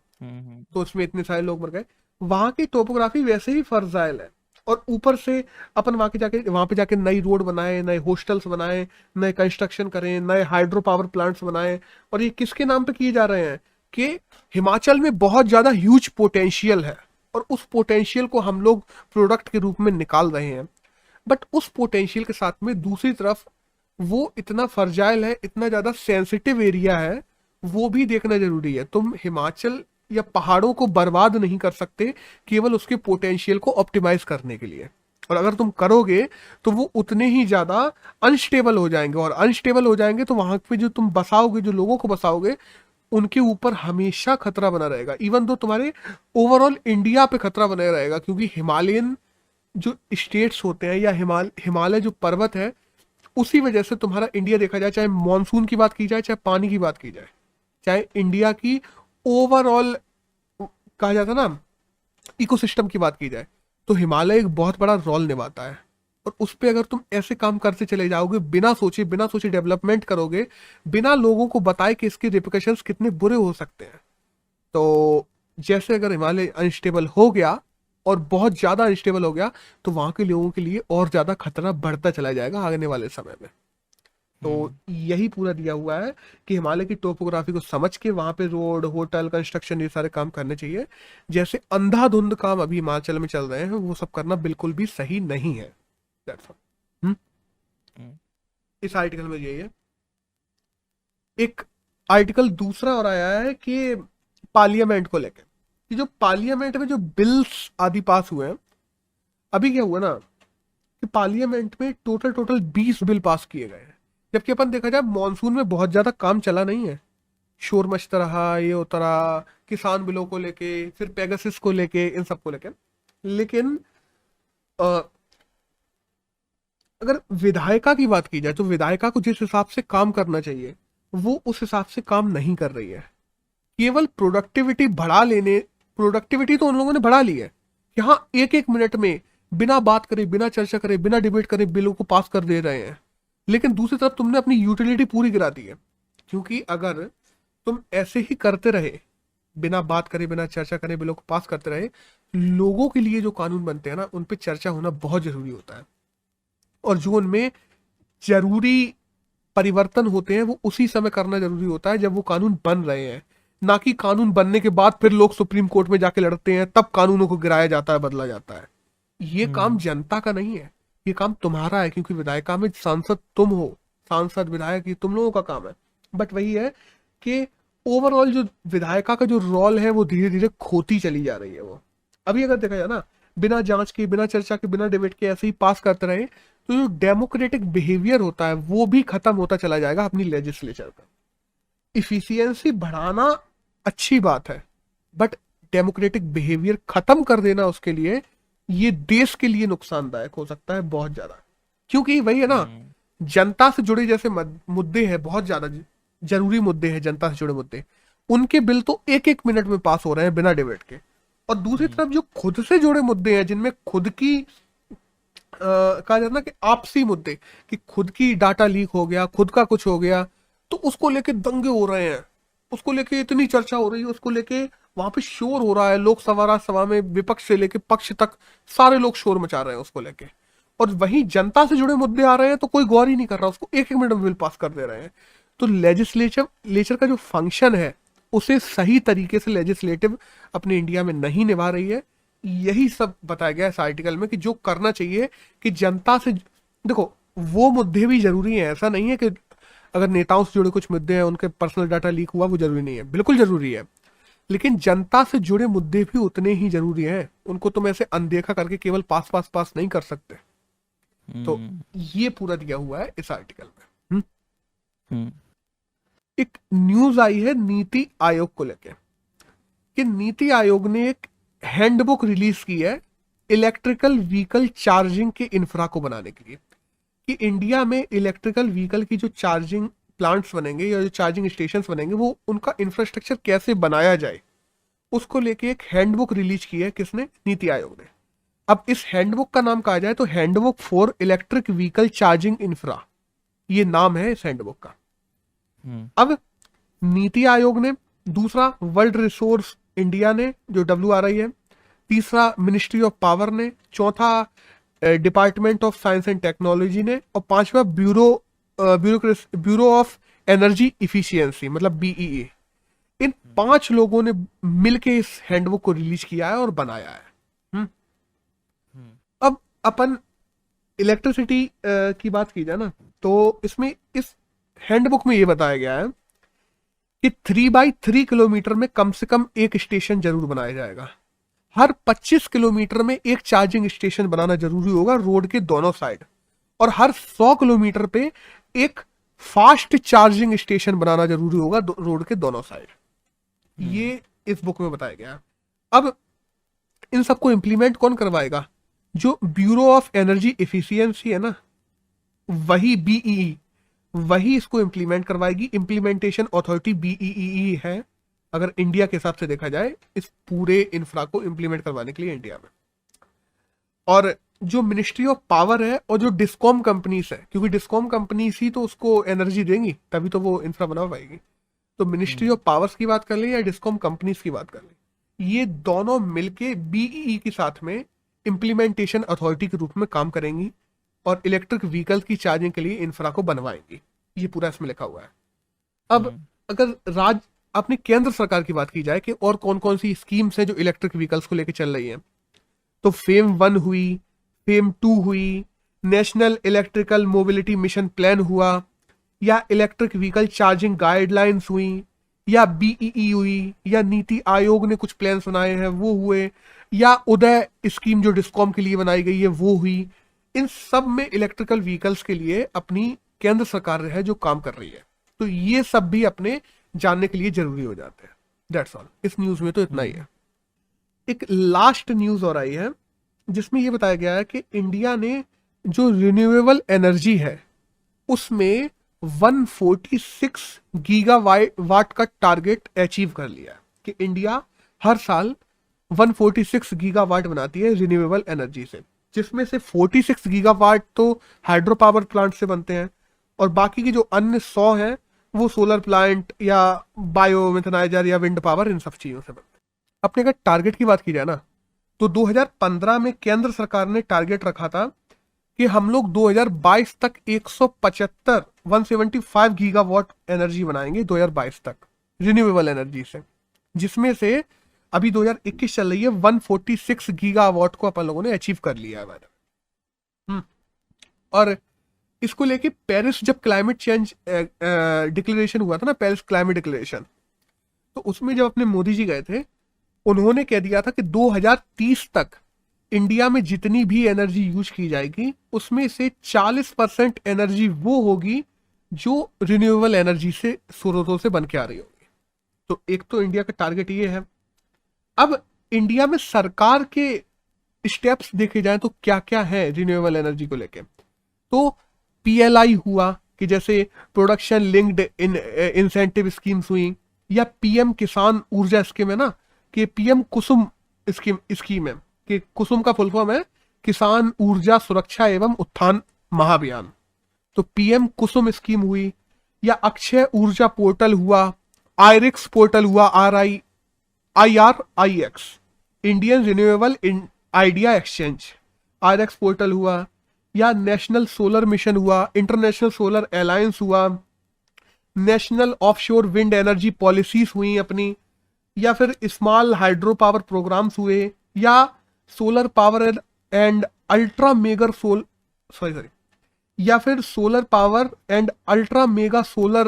तो उसमें इतने सारे लोग मर गए। वहां की टोपोग्राफी वैसे ही फर्जाइल है और ऊपर से अपन वहां पे जाके नई रोड बनाए, नए हॉस्टल्स बनाए, नए कंस्ट्रक्शन करें, नए हाइड्रो पावर प्लांट्स बनाए। और ये किसके नाम पे किए जा रहे हैं कि हिमाचल में बहुत ज्यादा ह्यूज पोटेंशियल है और उस पोटेंशियल को हम लोग प्रोडक्ट के रूप में निकाल रहे हैं। बट उस पोटेंशियल के साथ में दूसरी तरफ वो इतना फर्जाइल है, इतना ज्यादा सेंसिटिव एरिया है, वो भी देखना जरूरी है। तुम हिमाचल या पहाड़ों को बर्बाद नहीं कर सकते केवल उसके पोटेंशियल को ऑप्टिमाइज करने के लिए। और अगर तुम करोगे तो वो उतने ही ज्यादा अनस्टेबल हो जाएंगे, और अनस्टेबल हो जाएंगे तो वहां पे जो तुम बसाओगे, जो लोगों को बसाओगे, उनके ऊपर हमेशा खतरा बना रहेगा। इवन दो तुम्हारे ओवरऑल इंडिया पे खतरा बना रहेगा, क्योंकि हिमालयन जो स्टेट्स होते हैं या हिमालय जो पर्वत है, उसी वजह से तुम्हारा इंडिया देखा जाए, चाहे मॉनसून की बात की जाए, चाहे पानी की बात की जाए, चाहे इंडिया की ओवरऑल कहा जाता है ना इकोसिस्टम की बात की जाए, तो हिमालय एक बहुत बड़ा रोल निभाता है। और उस पे अगर तुम ऐसे काम करते चले जाओगे, बिना सोचे डेवलपमेंट करोगे, बिना लोगों को बताए कि इसके रिpercussions कितने बुरे हो सकते हैं, तो जैसे अगर हिमालय अनस्टेबल हो गया और बहुत ज्यादा अनस्टेबल हो गया, तो वहां के लोगों के लिए और ज्यादा खतरा बढ़ता चला जाएगा आने वाले समय में। तो यही पूरा दिया हुआ है कि हिमालय की टोपोग्राफी को समझ के वहां पे रोड, होटल, कंस्ट्रक्शन, ये सारे काम करने चाहिए। जैसे अंधाधुंध काम अभी हिमाचल में चल रहे हैं, वो सब करना बिल्कुल भी सही नहीं है। That's all. हम्म। इस आर्टिकल में यही है। एक आर्टिकल दूसरा और आया है कि पार्लियामेंट को लेकर, कि जो पार्लियामेंट में जो बिल्स आदि पास हुए हैं, अभी क्या हुआ ना कि पार्लियामेंट में टोटल 20 बिल पास किए गए हैं। जबकि अपन देखा जाए मॉनसून में बहुत ज्यादा काम चला नहीं है, शोर मचता रहा, ये होता रहा, किसान बिलों को लेके, फिर पेगासिस को लेके, इन सब को लेके। लेकिन अ, अगर विधायिका की बात की जाए, तो विधायिका को जिस हिसाब से काम करना चाहिए वो उस हिसाब से काम नहीं कर रही है। केवल प्रोडक्टिविटी बढ़ा लेने, प्रोडक्टिविटी तो उन लोगों ने बढ़ा ली है कि हाँ, एक एक मिनट में बिना बात करे, बिना चर्चा करे, बिना डिबेट करे बिलों को पास कर दे रहे हैं। लेकिन दूसरी तरफ तुमने अपनी यूटिलिटी पूरी गिरा दी है, क्योंकि अगर तुम ऐसे ही करते रहे, बिना बात करे, बिना चर्चा करे बिलों को पास करते रहे, लोगों के लिए जो कानून बनते हैं ना, उन पे चर्चा होना बहुत जरूरी होता है। और जो उनमें जरूरी परिवर्तन होते हैं वो उसी समय करना जरूरी होता है जब वो कानून बन रहे हैं, ना कि कानून बनने के बाद फिर लोग सुप्रीम कोर्ट में जाके लड़ते हैं, तब कानूनों को गिराया जाता है, बदला जाता है। ये काम जनता का नहीं है, ये काम तुम्हारा है, क्योंकि विधायिका में सांसद तुम हो, सांसद विधायक ये तुम लोगों का काम है। बट वही है कि ओवरऑल जो विधायिका का जो रोल है वो धीरे धीरे खोती चली जा रही है। वो अभी अगर देखा जाए ना, बिना जांच के, बिना चर्चा के, बिना डिबेट के ऐसे ही पास करते रहे, तो जो डेमोक्रेटिक बिहेवियर होता है वो भी खत्म होता चला जाएगा अपनी लेजिस्लेचर का। इफिशियंसी बढ़ाना अच्छी बात है, बट डेमोक्रेटिक बिहेवियर खत्म कर देना उसके लिए, ये देश के लिए नुकसानदायक हो सकता है बहुत ज्यादा। क्योंकि वही है ना, जनता से जुड़े जैसे मुद्दे हैं, बहुत ज्यादा जरूरी मुद्दे हैं, जनता से जुड़े मुद्दे, उनके बिल तो एक एक मिनट में पास हो रहे हैं बिना डिबेट के। और दूसरी तरफ जो खुद से जुड़े मुद्दे हैं, जिनमें खुद की कहा जाता ना कि आपसी मुद्दे, कि खुद की डाटा लीक हो गया, खुद का कुछ हो गया, तो उसको लेके दंगे हो रहे हैं, उसको लेके इतनी चर्चा हो रही है, उसको लेके वहां पे शोर हो रहा है, लोकसभा राज्यसभा में विपक्ष से लेके पक्ष तक सारे लोग शोर मचा रहे हैं उसको लेके। और वहीं जनता से जुड़े मुद्दे आ रहे हैं तो कोई गौर ही नहीं कर रहा, उसको एक एक मिनट में बिल पास कर दे रहे हैं। तो लेजिस्लेचर का जो फंक्शन है, उसे सही तरीके से लेजिस्लेटिव अपने इंडिया में नहीं निभा रही है। यही सब बताया गया इस आर्टिकल में कि जो करना चाहिए कि जनता से, देखो वो मुद्दे भी जरूरी हैं, ऐसा नहीं है कि अगर नेताओं से जुड़े कुछ मुद्दे हैं, उनके पर्सनल डाटा लीक हुआ, वो जरूरी नहीं है, बिल्कुल जरूरी है। लेकिन जनता से जुड़े मुद्दे भी उतने ही जरूरी हैं, उनको तुम ऐसे अनदेखा करके केवल पास नहीं कर सकते। तो ये पूरा दिया हुआ है इस आर्टिकल में। एक न्यूज आई है नीति आयोग को लेकर, कि नीति आयोग ने एक हैंडबुक रिलीज की है इलेक्ट्रिकल व्हीकल चार्जिंग के इंफ्रा को बनाने के लिए, कि इंडिया में इलेक्ट्रिकल व्हीकल की जो चार्जिंग प्लांट्स बनेंगे या जो चार्जिंग स्टेशंस बनेंगे, वो उनका इंफ्रास्ट्रक्चर कैसे बनाया जाए, उसको लेके एक हैंडबुक रिलीज की है। किसने? नीति आयोग ने। अब इस हैंडबुक का नाम कहा जाए तो handbook for electric vehicle charging infra, ये नाम है इस हैंडबुक का। अब नीति आयोग ने, दूसरा वर्ल्ड रिसोर्स इंडिया ने जो WRI है, तीसरा मिनिस्ट्री ऑफ पावर ने, चौथा department of science and technology ने, और पांचवा ब्यूरो ऑफ एनर्जी इफिशियंसी मतलब बीईई। इन 5 लोगों ने मिलके इस हैंडबुक को रिलीज किया है और बनाया है। अब अपन इलेक्ट्रिसिटी की बात की जाए ना, तो इसमें इस हैंडबुक में ये बताया गया है कि 3x3 किलोमीटर में कम से कम एक स्टेशन जरूर बनाया जाएगा। हर 25 किलोमीटर में एक चार्जिंग स्टेशन बनाना जरूरी होगा रोड के दोनों साइड, और हर 100 किलोमीटर पे एक फास्ट चार्जिंग स्टेशन बनाना जरूरी होगा रोड के दोनों साइड। ये इस बुक में बताया गया है। अब इन सबको इंप्लीमेंट कौन करवाएगा? जो ब्यूरो ऑफ एनर्जी एफिशिएंसी है ना, वही बीईई, वही इसको इंप्लीमेंट करवाएगी। इंप्लीमेंटेशन अथॉरिटी बीईई है अगर इंडिया के हिसाब से देखा जाए, इस पूरे इंफ्रा को इंप्लीमेंट करवाने के लिए इंडिया में। और जो मिनिस्ट्री ऑफ पावर है और जो डिस्कॉम कंपनीज है, क्योंकि डिस्कॉम कंपनीज ही तो उसको एनर्जी देंगी, तभी तो वो इंफ्रा बना पाएगी। तो मिनिस्ट्री ऑफ पावर्स की बात कर ले या डिस्कॉम कंपनीज की बात कर ले, ये दोनों मिलके बीईई के साथ में इंप्लीमेंटेशन अथॉरिटी के रूप में काम करेंगी और इलेक्ट्रिक व्हीकल्स की चार्जिंग के लिए इंफ्रा को बनवाएंगी। ये पूरा इसमें लिखा हुआ है। अब अगर अपनी केंद्र सरकार की बात की जाए कि और कौन कौन सी स्कीम्स हैं जो इलेक्ट्रिक व्हीकल्स को लेकर चल रही हैं, तो फेम 1 हुई, फेम 2 हुई, national electrical mobility mission plan हुआ, या इलेक्ट्रिक व्हीकल चार्जिंग गाइडलाइंस हुई, या बीईई हुई, या नीति आयोग ने कुछ प्लान बनाए हैं वो हुए, या उदय स्कीम जो डिस्कॉम के लिए बनाई गई है वो हुई। इन सब में इलेक्ट्रिकल व्हीकल्स के लिए अपनी केंद्र सरकार है जो काम कर रही है। तो ये सब भी अपने जानने के लिए जरूरी हो जाते हैं। That's all. इस न्यूज में तो इतना ही है। एक लास्ट न्यूज और आई है जिसमें ये बताया गया है कि इंडिया ने जो रिन्यूएबल एनर्जी है उसमें 146 गीगावाट का टारगेट अचीव कर लिया है, कि इंडिया हर साल 146 गीगावाट बनाती है रिन्यूएबल एनर्जी से, जिसमें से 46 गीगावाट तो हाइड्रो पावर प्लांट से बनते हैं और बाकी की जो अन्य 100 हैं वो सोलर प्लांट या बायोमिथेनाइजर या विंड पावर, इन सब चीजों से बनते हैं। अपने अगर टारगेट की बात की जाए ना, तो 2015 में केंद्र सरकार ने टारगेट रखा था कि हम लोग 2022 तक 175 गीगावाट एनर्जी बनाएंगे 2022 तक रिन्यूएबल एनर्जी से, जिसमें से अभी 2021 चल रही है 146 गीगावाट को अपन लोगों ने अचीव कर लिया है। और इसको लेके पेरिस जब क्लाइमेट चेंज डिक्लेरेशन हुआ था ना, पेरिस क्लाइमेट डिक्लेरेशन, तो उसमें जब अपने मोदी जी गए थे, उन्होंने कह दिया था कि 2030 तक इंडिया में जितनी भी एनर्जी यूज की जाएगी उसमें से 40% एनर्जी वो होगी जो रिन्यूएबल एनर्जी से स्रोतों से बन के आ रही होगी। तो एक तो इंडिया का टारगेट ये है। अब इंडिया में सरकार के स्टेप्स देखे जाएं तो क्या क्या है रिन्यूएबल एनर्जी को लेके, तो पीएलआई हुआ कि जैसे प्रोडक्शन लिंक्ड इंसेंटिव स्कीम्स हुई, या पीएम किसान ऊर्जा स्कीम है ना, कि पीएम कुसुम स्कीम है, कि कुसुम का फुल फॉर्म है किसान ऊर्जा सुरक्षा एवं उत्थान महाअभियान, तो पीएम कुसुम स्कीम हुई, या अक्षय ऊर्जा पोर्टल हुआ, आईरिक्स पोर्टल हुआ, IRIX Indian renewable idea exchange, IRIX portal हुआ, या नेशनल सोलर मिशन हुआ, इंटरनेशनल सोलर अलायंस हुआ, national offshore wind energy policies हुई अपनी, या फिर स्मॉल हाइड्रो पावर प्रोग्राम्स हुए, या solar power and ultra mega या फिर solar power and ultra mega solar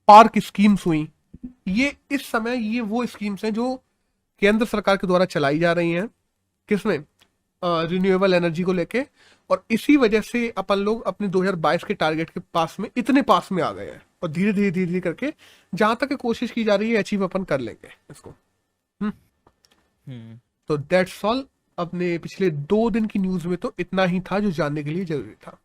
park schemes हुई। ये इस समय ये वो स्कीम्स हैं जो केंद्र सरकार के द्वारा चलाई जा रही हैं, किसमें, रिन्यूएबल एनर्जी को लेके, और इसी वजह से अपन लोग अपने 2022 के टारगेट के पास में इतने पास में आ गए हैं, और धीरे धीरे धीरे धीरे करके जहां तक कोशिश की जा रही है अचीव अपन कर लेंगे इसको। तो दैट्स ऑल। अपने पिछले 2 दिन की न्यूज में तो इतना ही था जो जानने के लिए जरूरी था।